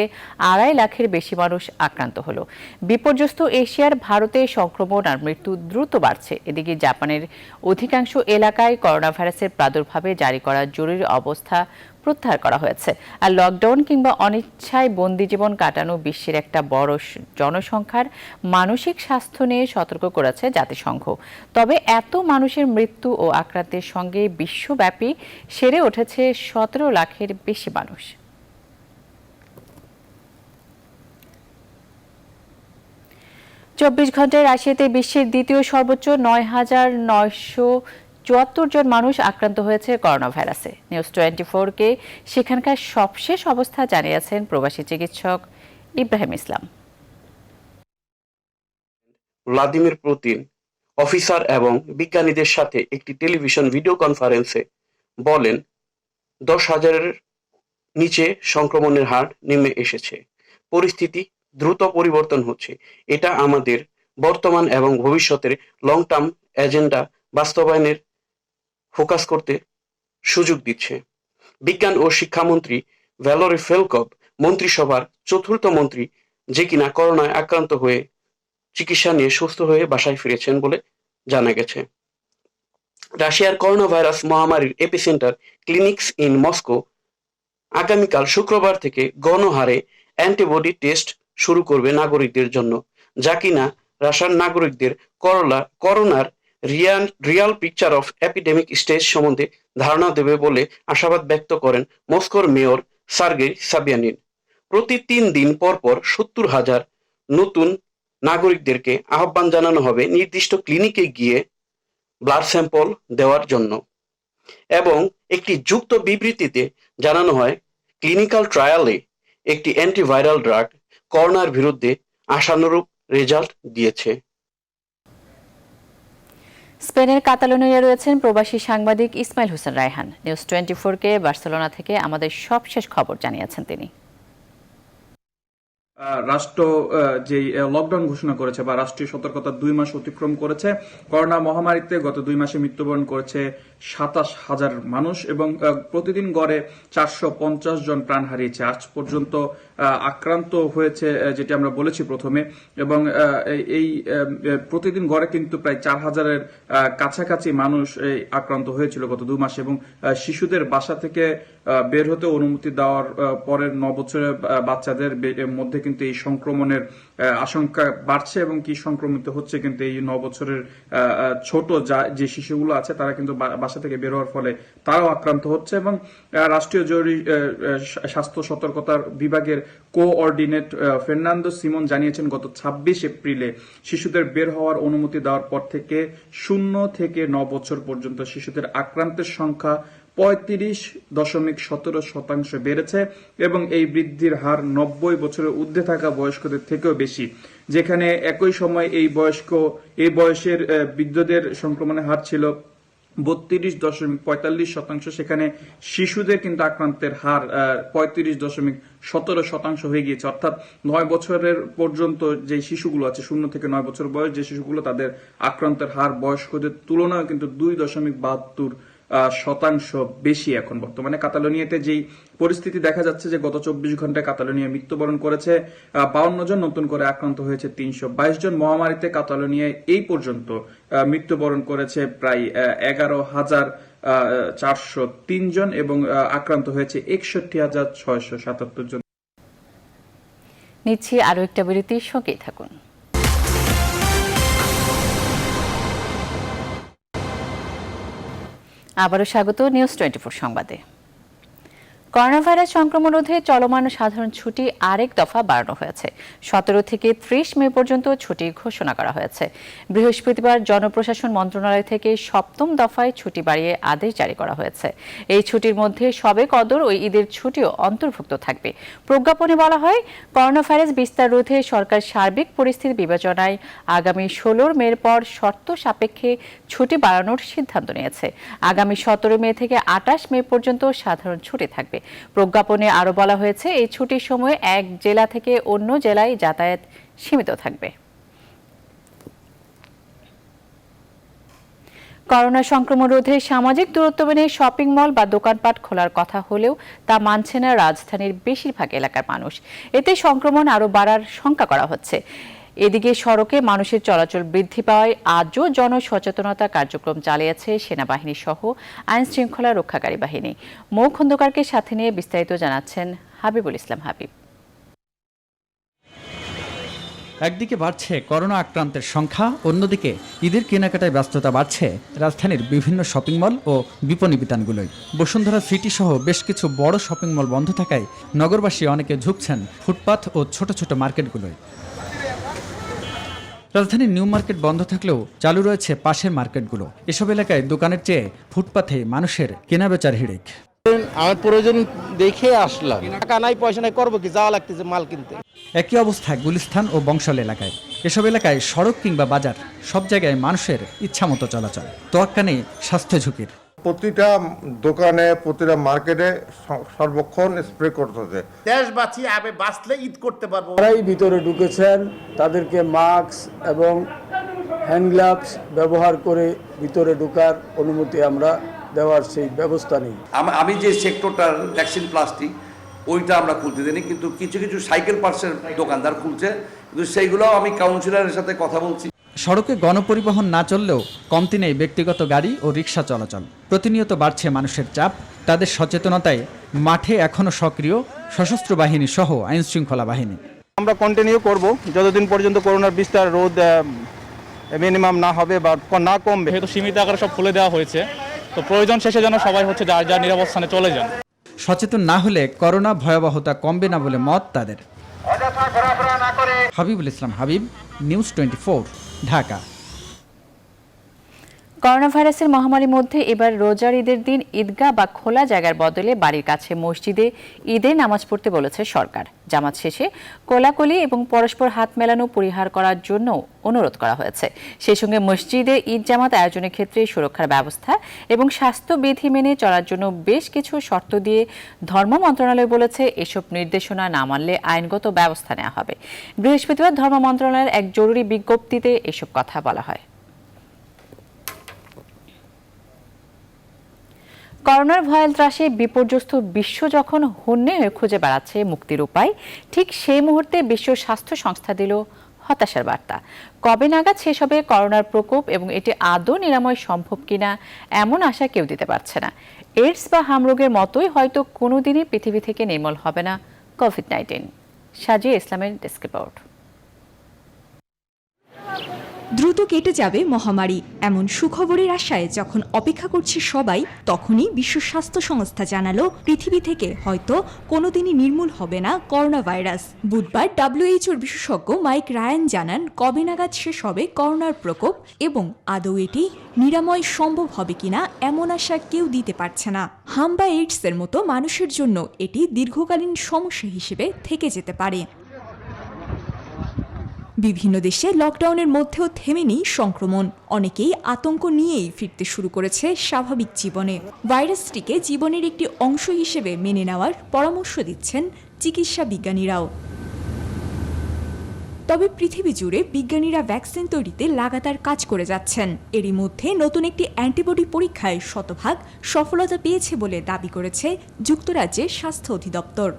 2.5 লাখের বেশি মানুষ আক্রান্ত হলো। বিপর্যস্ত এশিয়ার ভারতে সংক্রমণ আর মৃত্যু দ্রুত বাড়ছে। এদিকে জাপানের অধিকাংশ এলাকায় করোনা ভাইরাসের প্রাদুর্ভাবে জারি করা জরুরি অবস্থা প্রত্যাহার করা হয়েছে। আর লকডাউন কিংবা অনিচ্ছায় বন্দি জীবন কাটানো বিশ্বের একটা বড় জনসংখ্যার মানসিক স্বাস্থ্য নিয়ে সতর্ক করেছে জাতিসংঘ। তবে এত মানুষের মৃত্যু ও আক্রান্তের সঙ্গে বিশ্বব্যাপী সেরে উঠেছে 17 লাখের বেশি মানুষ। চব্বিশ ঘন্টায় রাশিয়াতে বিশ্বের দ্বিতীয় সর্বোচ্চ 9,974 জন মানুষ আক্রান্ত হয়েছে করোনা ভাইরাসে। নিউজ 24-কে সেখানকার সবশেষ অবস্থা জানিয়েছেন প্রবাসী চিকিৎসক ইব্রাহিম ইসলাম। ভ্লাদিমির পুতিন অফিসার এবং বিজ্ঞানীদের সাথে একটি টেলিভিশন ভিডিও কনফারেন্সে বলেন, 10,000-এর নিচে সংক্রমণের হার নেমে এসেছে। পরিস্থিতি দ্রুত পরিবর্তন হচ্ছে। এটা আমাদের বর্তমান এবং ভবিষ্যতের লং টার্ম এজেন্ডা বাস্তবায়নের ফোকাস করতে সুযোগ দিচ্ছে। বিজ্ঞান ও শিক্ষামন্ত্রী ভ্যালেরি ফেলকভ মন্ত্রিসভার চতুর্থ মন্ত্রী, যে কিনা করোনায় আক্রান্ত হয়ে চিকিৎসা নিয়ে সুস্থ হয়ে বাসায় ফিরেছেন বলে জানা গেছে। রাশিয়ার করোনা ভাইরাস মহামারীর এপিসেন্টার ক্লিনিক্স ইন মস্কো আগামীকাল শুক্রবার থেকে গণহারে অ্যান্টিবডি টেস্ট শুরু করবে নাগরিকদের জন্য, যা কিনা রাশিয়ার নাগরিকদের করোনার Real picture of epidemic stage সম্বন্ধে ধারণা দেবে বলে আশাবাদ ব্যক্ত করেন মস্কোর মেয়র সার্গেই সাবিয়ানিন। প্রতি 3 দিন পর 70,000 নতুন নাগরিকদেরকে আহ্বান জানানো হবে নির্দিষ্ট ক্লিনিকে গিয়ে ব্লাড স্যাম্পল দেওয়ার জন্য। এবং একটি যুক্ত বিবৃতিতে জানানো হয়, ক্লিনিক্যাল ট্রায়ালে একটি অ্যান্টিভাইরাল ড্রাগ করোনার বিরুদ্ধে আশানুরূপ রেজাল্ট দিয়েছে। স্পেনের কাতালোনিয়ায় রয়েছেন প্রবাসী সাংবাদিক ইসমাইল হোসেন রায়হান। নিউজ 24-কে বার্সেলোনা থেকে আমাদের সবশেষ খবর জানিয়েছেন তিনি। রাষ্ট্র যে লকডাউন ঘোষণা করেছে বা রাষ্ট্রীয় সতর্কতা 2 মাস অতিক্রম করেছে, করোনা মহামারীতে গত 2 মাসে মৃত্যুবরণ করেছে 27,000 মানুষ এবং প্রতিদিন গড়ে 450 জন প্রাণ হারিয়েছে। আজ পর্যন্ত আক্রান্ত হয়েছে, যেটি আমরা বলেছি প্রথমে, এবং এই প্রতিদিন গড়ে কিন্তু প্রায় 4,000-এর কাছাকাছি মানুষ আক্রান্ত হয়েছিল গত 2 মাসে। এবং শিশুদের বাসা থেকে বের হতে অনুমতি দেওয়ার পরের 9 বছরের বাচ্চাদের মধ্যে কিন্তু এই সংক্রমণের আশঙ্কা বাড়ছে এবং কি সংক্রমিত হচ্ছে কিন্তু এই 9 বছরের ছোট যে শিশুগুলো আছে তারা কিন্তু বাসা থেকে বের হওয়ার ফলে তারাও আক্রান্ত হচ্ছে। এবং রাষ্ট্রীয় জরুরি স্বাস্থ্য সতর্কতার বিভাগের কোঅর্ডিনেট ফার্নান্দো সিমন জানিয়েছেন, গত 26 এপ্রিলে শিশুদের বের হওয়ার অনুমতি দেওয়ার পর থেকে 0 থেকে 9 বছর পর্যন্ত শিশুদের আক্রান্তের সংখ্যা 35.17% বেড়েছে এবং এই বৃদ্ধির হার 90 বছরের ঊর্ধ্বে থাকা বয়স্কদের থেকেও বেশি। যেখানে একই সময় এই বয়সের বৃদ্ধদের সংক্রমণের হার ছিল 32.45%, সেখানে শিশুদের কিন্তু আক্রান্তের হার 35.17% হয়ে গিয়েছে। অর্থাৎ 9 বছরের পর্যন্ত যে শিশুগুলো আছে, 0 থেকে 9 বছর বয়স যে শিশুগুলো, তাদের আক্রান্তের হার বয়স্কদের তুলনায় কিন্তু 2.72% বেশি এখন বর্তমানে। কাতালোনিয়াতে যেই পরিস্থিতি দেখা যাচ্ছে যে গত 24 ঘন্টায় কাতালোনিয়া মৃত্যুবরণ করেছে 52 জন, নতুন করে আক্রান্ত হয়েছে 322 জন। মহামারীতে কাতালোনিয়ায় এই পর্যন্ত মৃত্যুবরণ করেছে প্রায় 11,403 জন এবং আক্রান্ত হয়েছে 61,677 জন। নিচ্ছি আরো একটা বিরতি, সঙ্গেই থাকুন। আবারও স্বাগত নিউজ 24 সংবাদে। করোনা ভাইরাস সংক্রমণ রোধে চলমান সাধারণ ছুটি আরেক দফা বাড়ানো হয়েছে। 17 থেকে 30 মে পর্যন্ত ছুটি ঘোষণা করা হয়েছে। বৃহস্পতিবার জনপ্রশাসন মন্ত্রণালয় থেকে 7ম দফায় ছুটি বাড়িয়ে আদেশ জারি করা হয়েছে। এই ছুটির মধ্যে শবে কদর ও ঈদের ছুটিও অন্তর্ভুক্ত থাকবে। প্রজ্ঞাপনে বলা হয়, করোনা ভাইরাস বিস্তার রোধে সরকার সার্বিক পরিস্থিতি বিবেচনায় আগামী 16 মের পর শর্ত সাপেক্ষে ছুটি বাড়ানোর সিদ্ধান্ত নিয়েছে। আগামী 17 মে থেকে 28 মে পর্যন্ত সাধারণ ছুটি থাকবে। প্রজ্ঞাপনে আরো বলা হয়েছে, এই ছুটির সময় এক জেলা থেকে অন্য জেলায় যাতায়াত সীমিত থাকবে। করোনা সংক্রমণ রোধে সামাজিক দূরত্ব মেনে শপিং মল বা দোকানপাট খোলার কথা হলেও তা মানছে না রাজধানীর বেশিরভাগ এলাকার মানুষ। এতে সংক্রমণ আরো বাড়ার শঙ্কা করা হচ্ছে। এদিকে সড়কে মানুষের চলাচল বৃদ্ধি পাওয়ায় আজও জনসচেতনতা কার্যক্রম চালিয়েছে সেনাবাহিনী সহ আইন শৃঙ্খলা রক্ষাকারী বাহিনী। মৌ খন্দকারকে সাথে নিয়ে বিস্তারিত জানাচ্ছেন হাবিবুল ইসলাম হাবিব। একদিকে বাড়ছে করোনা আক্রান্তের সংখ্যা, অন্যদিকে ঈদের কেনাকাটায় ব্যস্ততা বাড়ছে রাজধানীর বিভিন্ন শপিং মল ও বিপণী বিতানগুলোয়। বসুন্ধরা সিটি সহ বেশ কিছু বড় শপিং মল বন্ধ থাকায় নগরবাসী অনেকে ঝুঁকছেন ফুটপাথ ও ছোট ছোট মার্কেটগুলোয়। রাজধানীর নিউ মার্কেট বন্ধ থাকলেও চালু রয়েছে পাশের মার্কেটগুলো। এসব এলাকায় দোকানের চেয়ে ফুটপাথে মানুষের কেনাবেচার হিড়িক। আমার প্রয়োজন দেখে আসলাম, টাকা নাই পয়সা নাই, করবো কি, যাওয়া লাগতেছে মাল কিনতে। একই অবস্থা গুলিস্তান ও বংশাল এলাকায়। এসব এলাকায় সড়ক কিংবা বাজার সব জায়গায় মানুষের ইচ্ছামতো চলাচল, তোয়াক্কা নেই স্বাস্থ্য ঝুঁকির। প্রতিটা দোকানে প্রতিটা মার্কেটে সর্বক্ষণ স্প্রে করতেছে। দেশ বাঁচিয়ে আবে বাঁচলে ঈদ করতে পারবো। যারাই ভিতরে ঢুকেছেন তাদেরকে মাস্ক এবং হ্যান্ড গ্লাভস ব্যবহার করে ভিতরে ঢোকার অনুমতি আমরা দেওয়ার সেই ব্যবস্থা নেই। আমি যে সেক্টরটার ভ্যাকসিন প্লাস্টিক ওইটা আমরা খুলতে দিই, কিন্তু কিছু কিছু সাইকেল পার্টসের দোকানদার খুলছে, কিন্তু সেইগুলোও আমি কাউন্সিলরের সাথে কথা বলছি। সড়কে গণপরিবহন না চললেও কমতি নেই ব্যক্তিগত গাড়ি ও রিক্সা চলাচল। প্রতিনিয়ত বাড়ছে মানুষের চাপ, তাদের সচেতনতায় মাঠে এখনও সক্রিয় সশস্ত্র বাহিনী সহ আইনশৃঙ্খলা বাহিনী। আমরা কন্টিনিউ করব যতদিন পর্যন্ত করোনার বিস্তার রোধ মিনিমাম না হবে বা না কমবে। যেহেতু সীমিত আকারে সব খুলে দেওয়া হয়েছে, তো প্রয়োজন শেষে যেন সবাই যার যার নিরাপদ স্থানে চলে যান। সচেতন না হলে করোনা ভয়াবহতা কমবে না বলে মত তাদের। হাবিবুল ইসলাম হাবিব, নিউজ 24, ঢাকা। করোনা ভাইরাসের মহামারীর মধ্যে এবার রোজার ঈদের দিন ঈদগাহ বা খোলা জায়গার বদলে বাড়ির কাছে মসজিদে ঈদের নামাজ পড়তে বলেছে সরকার। জামাত শেষে কোলাকুলি এবং পরস্পর হাত মেলানো পরিহার করার জন্য অনুরোধ করা হয়েছে। সেই সঙ্গে মসজিদে ঈদ জামাত আয়োজনের ক্ষেত্রে সুরক্ষার ব্যবস্থা এবং স্বাস্থ্যবিধি মেনে চলার জন্য বেশ কিছু শর্ত দিয়ে ধর্ম মন্ত্রণালয় বলেছে এসব নির্দেশনা না মানলে আইনগত ব্যবস্থা নেওয়া হবে। বৃহস্পতিবার ধর্ম মন্ত্রণালয়ের এক জরুরি বিজ্ঞপ্তিতে এসব কথা বলা হয়। করোনার ভয়াল ত্রাসে বিপর্যস্ত বিশ্ব যখন হন্যে হয়ে খুঁজে বেড়াচ্ছে মুক্তির উপায়, ঠিক সেই মুহূর্তে বিশ্ব স্বাস্থ্য সংস্থা দিল হতাশার বার্তা। কবে নাগাদ শেষ হবে করোনার প্রকোপ এবং এটি আদৌ নিরাময় সম্ভব কিনা এমন আশা কেউ দিতে পারছে না। এইডস বা হামরোগের মতোই হয়তো কোনোদিনই পৃথিবী থেকে নির্মূল হবে না কোভিড-19। সাজিয়া ইসলামের ডেস্ক রিপোর্ট। দ্রুত কেটে যাবে মহামারী এমন সুখবরের আশায় যখন অপেক্ষা করছে সবাই, তখনই বিশ্ব স্বাস্থ্য সংস্থা জানালো পৃথিবী থেকে হয়তো কোনোদিনই নির্মূল হবে না করোনা ভাইরাস। বুধবার WHO বিশেষজ্ঞ মাইক রায়ান জানান কবে নাগাদ শেষ হবে করোনার প্রকোপ এবং আদৌ এটি নিরাময় সম্ভব হবে কিনা এমন আশা কেউ দিতে পারছে না। হাম বা এইডসের মতো মানুষের জন্য এটি দীর্ঘকালীন সমস্যা হিসেবে থেকে যেতে পারে। বিভিন্ন দেশে লকডাউনের মধ্যেও থেমেনি সংক্রমণ। অনেকেই আতঙ্ক নিয়েই ফিরতে শুরু করেছে স্বাভাবিক জীবনে। ভাইরাসটিকে জীবনের একটি অংশ হিসেবে মেনে নেওয়ার পরামর্শ দিচ্ছেন চিকিৎসা বিজ্ঞানীরাও। তবে পৃথিবী জুড়ে বিজ্ঞানীরা ভ্যাকসিন তৈরিতে লাগাতার কাজ করে যাচ্ছেন। এরই মধ্যে নতুন একটি অ্যান্টিবডি পরীক্ষায় শতভাগ সফলতা পেয়েছে বলে দাবি করেছে যুক্তরাজ্যের স্বাস্থ্য অধিদপ্তর।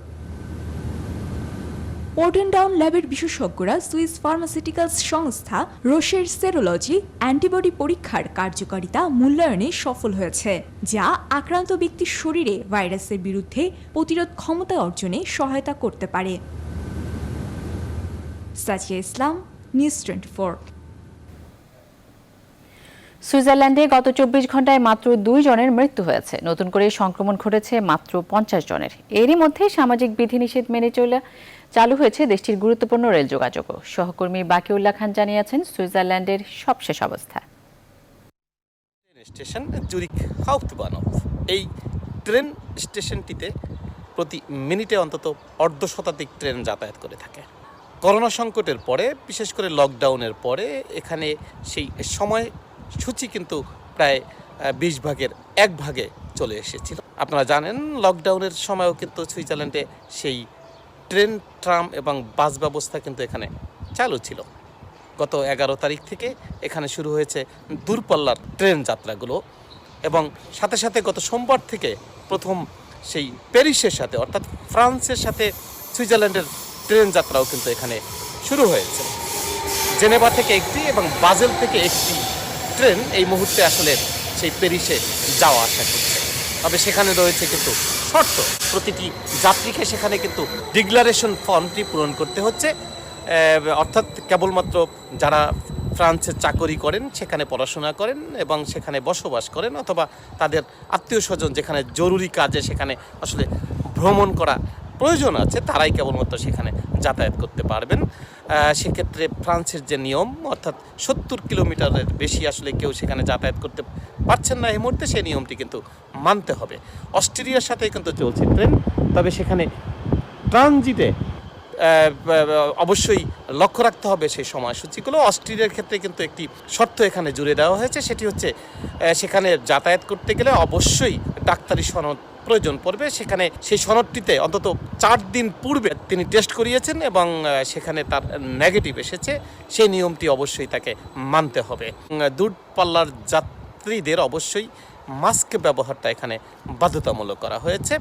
পোর্টন ডাউন ল্যাবের বিশেষজ্ঞরা সুইস ফার্মাসিউটিক্যালস সংস্থা রোশের সেরোলজি অ্যান্টিবডি পরীক্ষার কার্যকারিতা মূল্যায়নে সফল হয়েছে, যা আক্রান্ত ব্যক্তির শরীরে ভাইরাসের বিরুদ্ধে প্রতিরোধ ক্ষমতা অর্জনে সহায়তা করতে পারে। সাজিয়া ইসলাম, নিউজ 24। সুইজারল্যান্ডে গত 24 ঘন্টায় মাত্র 2 জনের মৃত্যু হয়েছে। নতুন করে সংক্রমণ ঘটেছে মাত্র 50 জনের। এরই মধ্যে সামাজিক বিধিনিষেধ মেনে চালু হয়েছে দেশটির গুরুত্বপূর্ণ রেল যোগাযোগও। সহকর্মী বাকিউল্লাহ খান জানিয়েছেন সুইজারল্যান্ডের সবশেষ অবস্থা। স্টেশন জুরিক হাউপ্টবাহনফ, এই ট্রেন স্টেশনটিতে প্রতি মিনিটে অন্তত অর্ধশতাধিক ট্রেন যাতায়াত করে থাকে। করোনা সংকটের পরে, বিশেষ করে লকডাউনের পরে এখানে সেই সময় সূচি কিন্তু প্রায় 20 ভাগের 1 ভাগে চলে এসেছিল। আপনারা জানেন লকডাউনের সময়ও কিন্তু সুইজারল্যান্ডে সেই ট্রেন, ট্রাম এবং বাস ব্যবস্থা কিন্তু এখানে চালু ছিল। গত 11 তারিখ থেকে এখানে শুরু হয়েছে দূরপাল্লার ট্রেন যাত্রাগুলো এবং সাথে সাথে গত সোমবার থেকে প্রথম সেই প্যারিসের সাথে অর্থাৎ ফ্রান্সের সাথে সুইজারল্যান্ডের ট্রেন যাত্রাও কিন্তু এখানে শুরু হয়েছে। জেনেভা থেকে একটি এবং বাজেল থেকে একটি ট্রেন এই মুহূর্তে আসলে সেই প্যারিসে যাওয়া আসা করছে। তবে সেখানে রয়েছে কিন্তু শর্ত। প্রতিটি যাত্রীকে সেখানে কিন্তু ডিক্লারেশন ফর্মটি পূরণ করতে হচ্ছে। অর্থাৎ কেবলমাত্র যারা ফ্রান্সে চাকরি করেন, সেখানে পড়াশোনা করেন এবং সেখানে বসবাস করেন, অথবা তাদের আত্মীয় স্বজন যেখানে জরুরি কাজে সেখানে আসলে ভ্রমণ করা প্রয়োজন আছে, তারাই কেবলমাত্র সেখানে যাতায়াত করতে পারবেন। সেক্ষেত্রে ফ্রান্সের যে নিয়ম, অর্থাৎ 70 কিলোমিটারের বেশি আসলে কেউ সেখানে যাতায়াত করতে পারছেন না এই মুহূর্তে, সেই নিয়মটি কিন্তু মানতে হবে। অস্ট্রেলিয়ার সাথে কিন্তু চলছে ট্রেন, তবে সেখানে ট্রানজিটে অবশ্যই লক্ষ্য রাখতে হবে সেই সময়সূচিগুলো। অস্ট্রেলিয়ার ক্ষেত্রে কিন্তু একটি শর্ত এখানে জুড়ে দেওয়া হয়েছে, সেটি হচ্ছে সেখানে যাতায়াত করতে গেলে অবশ্যই ডাক্তারি সনদ প্রয়োজন পড়বে। সেখানে সেই সনদটিতে অন্তত 4 দিন পূর্বে তিনি টেস্ট করিয়েছেন এবং সেখানে তার নেগেটিভ এসেছে, সেই নিয়মটি অবশ্যই তাকে মানতে হবে। দূরপাল্লার যাত্রীদের অবশ্যই মাস্ক ব্যবহারটা এখানে বাধ্যতামূলক করা হয়েছে।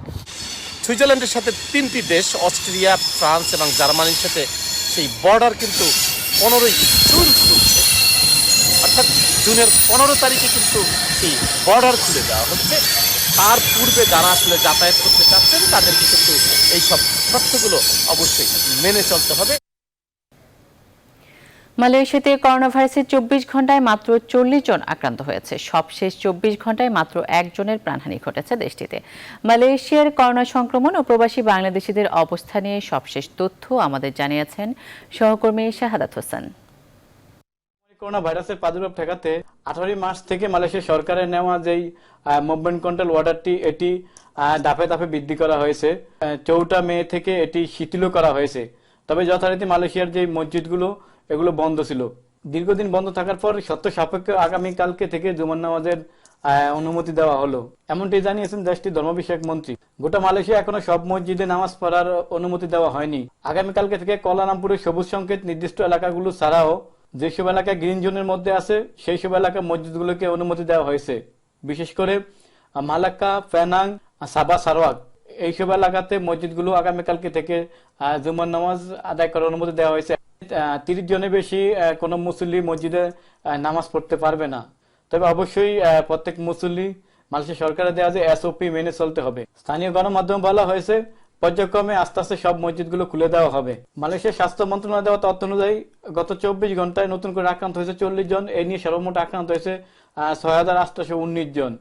সুইজারল্যান্ডের সাথে 3টি দেশ, অস্ট্রেলিয়া, ফ্রান্স এবং জার্মানির সাথে সেই বর্ডার কিন্তু 15ই জুন খুলছে, অর্থাৎ জুনের 15 তারিখে কিন্তু সেই বর্ডার খুলে দেওয়া হচ্ছে। তার পূর্বে যারা আসলে যাতায়াত করতে চাচ্ছেন তাদেরকে কিন্তু এইসব তথ্যগুলো অবশ্যই মেনে চলতে হবে। মালয়েশিয়াতে করোনা ভাইরাসে 24 ঘন্টায় মাত্র 40 জন আক্রান্ত হয়েছে। সবশেষ 24 ঘন্টায় মাত্র একজনের প্রাণহানি ঘটেছে দেশটিতে। মালয়েশিয়ার করোনা সংক্রমণ ও প্রবাসী বাংলাদেশিদের অবস্থা নিয়ে সবশেষ তথ্য আমাদের জানিয়েছেন সহকর্মী শাহাদাত হোসেন। করোনা ভাইরাসের প্রাদুর্ভাব ঠেকাতে 18 মার্চ থেকে মালয়েশিয়া সরকারের নেওয়া যেই মুভমেন্ট কন্ট্রোল অর্ডারটি এটি ধাপে ধাপে বৃদ্ধি করা হয়েছে। 4 মে থেকে এটি শিথিলও করা হয়েছে। তবে যথারীতি মালয়েশিয়ার যে মসজিদগুলো এগুলো বন্ধ ছিল। দীর্ঘদিন বন্ধ থাকার পর শর্ত সাপেক্ষে আগামীকালকে থেকে জুমার নামাজের অনুমতি দেওয়া হলো, এমনটি জানিয়েছেন দেশটির ধর্ম বিষয়ক মন্ত্রী। গোটা মালয়েশিয়া এখনো সব মসজিদে নামাজ পড়ার অনুমতি দেওয়া হয়নি। আগামীকালকে থেকে কুয়ালালামপুরের সবুজ সংকেত নির্দিষ্ট এলাকাগুলো ছাড়াও যেসব এলাকা গ্রিন জোনের মধ্যে আছে সেই সব এলাকা মসজিদগুলোকে অনুমতি দেওয়া হয়েছে। বিশেষ করে মালাক্কা, পেনাং, সাবা, সারওয়াক এইসব এলাকাতে মসজিদগুলো আগামীকালকে থেকে জুমার নামাজ আদায় করার অনুমতি দেওয়া হয়েছে। 30 জনের বেশি কোনো মুসল্লি মসজিদে নামাজ পড়তে পারবে না। তবে অবশ্যই প্রত্যেক মুসল্লি মালয়েশিয়া সরকারের দেওয়া যে SOP মেনে চলতে হবে। স্থানীয় গণমাধ্যমে বলা হয়েছে পর্যায়ক্রমে আস্তে আস্তে সব মসজিদগুলো খুলে দেওয়া হবে। মালয়েশিয়ার স্বাস্থ্য মন্ত্রণালয় দেওয়া তথ্য অনুযায়ী গত 24 ঘন্টায় নতুন করে আক্রান্ত হয়েছে 40 জন। এ নিয়ে সর্বমোট আক্রান্ত হয়েছে 6819 জন।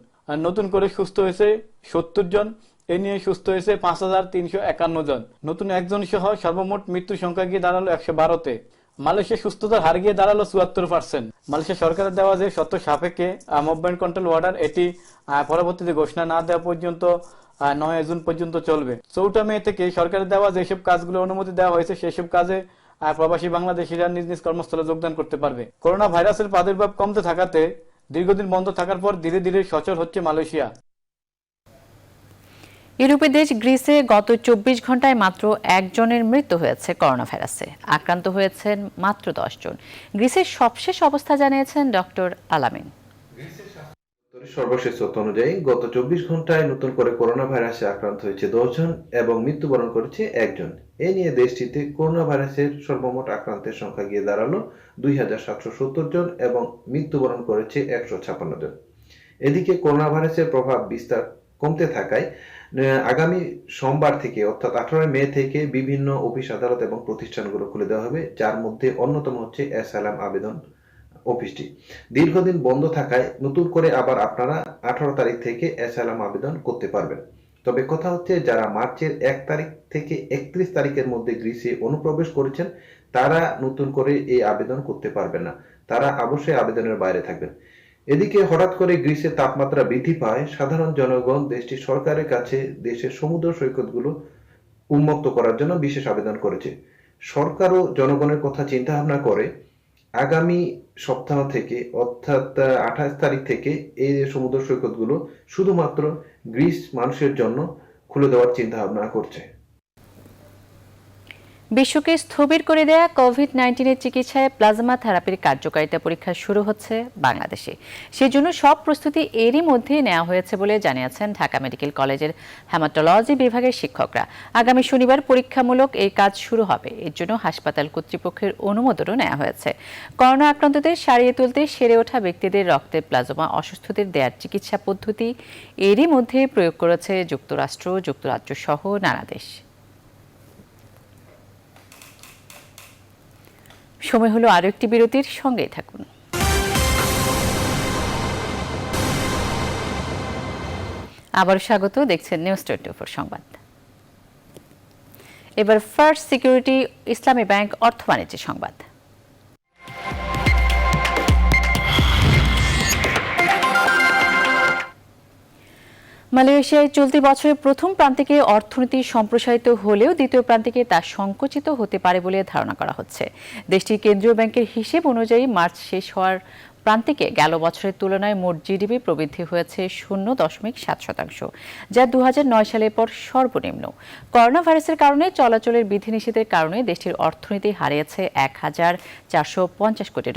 নতুন করে সুস্থ হয়েছে 70 জন। এ নিয়ে সুস্থ হয়েছে 5351 জন। নতুন একজন সহ সর্বমোট মৃত্যুর সংখ্যা গিয়ে দাঁড়ালো 112-তে। মালয়েশিয়ার সুস্থতার হার গিয়ে দাঁড়ালো 74%। মালয়েশিয়া সরকারের দেওয়া যে শর্ত সাপেক্ষে মুভমেন্ট কন্ট্রোল অর্ডার এটি পরবর্তীতে ঘোষণা না দেওয়া পর্যন্ত 9 জুন পর্যন্ত চলবে। 4 মে থেকে সরকারের দেওয়া যেসব কাজগুলো অনুমতি দেওয়া হয়েছে সেসব কাজে প্রবাসী বাংলাদেশিরা নিজ নিজ কর্মস্থলে যোগদান করতে পারবে। করোনা ভাইরাসের প্রাদুর্ভাব কমতে থাকাতে দীর্ঘদিন বন্ধ থাকার পর ধীরে ধীরে সচল হচ্ছে মালয়েশিয়া। ইউরোপের দেশ গ্রিসে গত 24 ঘন্টায় মাত্র একজনের মৃত্যু হয়েছে করোনা ভাইরাসে। আক্রান্ত হয়েছেন মাত্র 10 জন। গ্রিসের সবশেষ অবস্থা জানিয়েছেন ডক্টর আলামিন। সর্বশেষ তথ্য অনুযায়ী গত 24 ঘন্টায় নতুন করে করোনা ভাইরাসে আক্রান্ত হয়েছে 10 জন এবং মৃত্যুবরণ করেছে একজন। এ নিয়ে দেশটিতে করোনা ভাইরাসের সর্বমোট আক্রান্তের সংখ্যা গিয়ে দাঁড়ালো 2770 জন এবং মৃত্যুবরণ করেছে 156 জন। এদিকে করোনা ভাইরাসের প্রভাব বিস্তার কমতে থাকায় আগামী সোমবার থেকে অর্থাৎ 18 মে থেকে বিভিন্ন অফিস, আদালত এবং প্রতিষ্ঠানগুলো খুলে দেওয়া হবে, যার মধ্যে অন্যতম হচ্ছে অ্যাসাইলাম আবেদন অফিসটি। দীর্ঘদিন বন্ধ থাকায় নতুন করে আবার আপনারা 18 তারিখ থেকে অ্যাসাইলাম আবেদন করতে পারবেন। তবে কথা হচ্ছে যারা মার্চের 1 তারিখ থেকে 31 তারিখের মধ্যে গ্রিসে অনুপ্রবেশ করেছেন তারা নতুন করে এই আবেদন করতে পারবেন না, তারা অবশ্যই আবেদনের বাইরে থাকবেন। এদিকে হঠাৎ করে গ্রিসের তাপমাত্রা বৃদ্ধি পায় সাধারণ জনগণ দেশটির সরকারের কাছে দেশের সমুদ্র সৈকতগুলো উন্মুক্ত করার জন্য বিশেষ আবেদন করেছে। সরকারও জনগণের কথা চিন্তা ভাবনা করে আগামী সপ্তাহ থেকে অর্থাৎ 28 তারিখ থেকে এই সমুদ্র সৈকতগুলো শুধুমাত্র গ্রিস মানুষের জন্য খুলে দেওয়ার চিন্তা ভাবনা করছে। বিশ্বকে স্থবির করে দেয়া কোভিড-19 চিকিৎসায় প্লাজমা থেরাপির কার্যকারিতা পরীক্ষা শুরু হচ্ছে বাংলাদেশে। সেজন্য সব প্রস্তুতি এরই মধ্যে নেওয়া হয়েছে বলে জানিয়েছেন ঢাকা মেডিকেল কলেজের হেমাটোলজি বিভাগের শিক্ষকরা। আগামী শনিবার পরীক্ষামূলক এই কাজ শুরু হবে। এর জন্য হাসপাতাল কর্তৃপক্ষের অনুমোদনও নেওয়া হয়েছে। করোনা আক্রান্তদের সারিয়ে তুলতে সেরে ওঠা ব্যক্তিদের রক্তের প্লাজমা অসুস্থদের দেয়ার চিকিৎসা পদ্ধতি এরই মধ্যে প্রয়োগ করেছে যুক্তরাষ্ট্র, যুক্তরাজ্য সহ নানা দেশ। সময় হলো আরো একটি বিরতির, সঙ্গেই থাকুন। আবার স্বাগত, দেখছেন নিউজ 24 সংবাদ। এবার ফার্স্ট সিকিউরিটি ইসলামী ব্যাংক অর্থ বাণিজ্য সংবাদ। মালয়েশিয়ায় চলতি বছরের প্রথম প্রান্তিকে অর্থনীতি সম্প্রসারিত হলেও দ্বিতীয় প্রান্তিকে তা সংকুচিত হতে পারে বলে ধারণা করা হচ্ছে। দেশটির কেন্দ্রীয় ব্যাংকের হিসেব অনুযায়ী মার্চ শেষ হওয়ার প্রান্তিকে গেল বছরের তুলনায় মোট জিডিপি প্রবৃদ্ধি হয়েছে 0.7%, যা 2009 সালের পর সর্বনিম্ন। করোনা ভাইরাসের কারণে চলাচলের বিধিনিষেধের কারণে দেশটির অর্থনীতি হারিয়েছে $1,450 কোটি।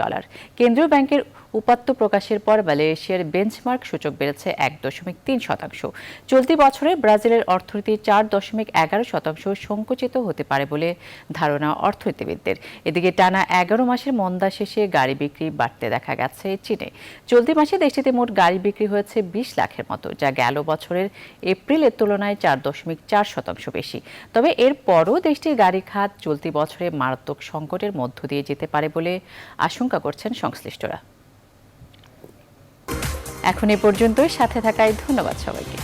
কেন্দ্রীয় ব্যাংকের উপাত্ত প্রকাশের পর মালয়েশিয়ার বেঞ্চমার্ক সূচক বেড়েছে 1.3%। চলতি বছরে ব্রাজিলের অর্থনীতি 4.11% সংকুচিত হতে পারে বলে ধারণা অর্থনীতিবিদদের। এদিকে টানা 11 মাসের মন্দা শেষে গাড়ি বিক্রি বাড়তে দেখা গেছে চীনে। চলতি মাসে দেশটিতে মোট গাড়ি বিক্রি হয়েছে 20 লাখের মতো, যা গেল বছরের এপ্রিলের তুলনায় 4.4% বেশি। তবে এরপরও দেশটির গাড়ি খাত চলতি বছরে মারাত্মক সংকটের মধ্য দিয়ে যেতে পারে বলে আশঙ্কা করছেন সংশ্লিষ্টরা। এখন এ পর্যন্তই, সাথে থাকায় ধন্যবাদ সবাইকে।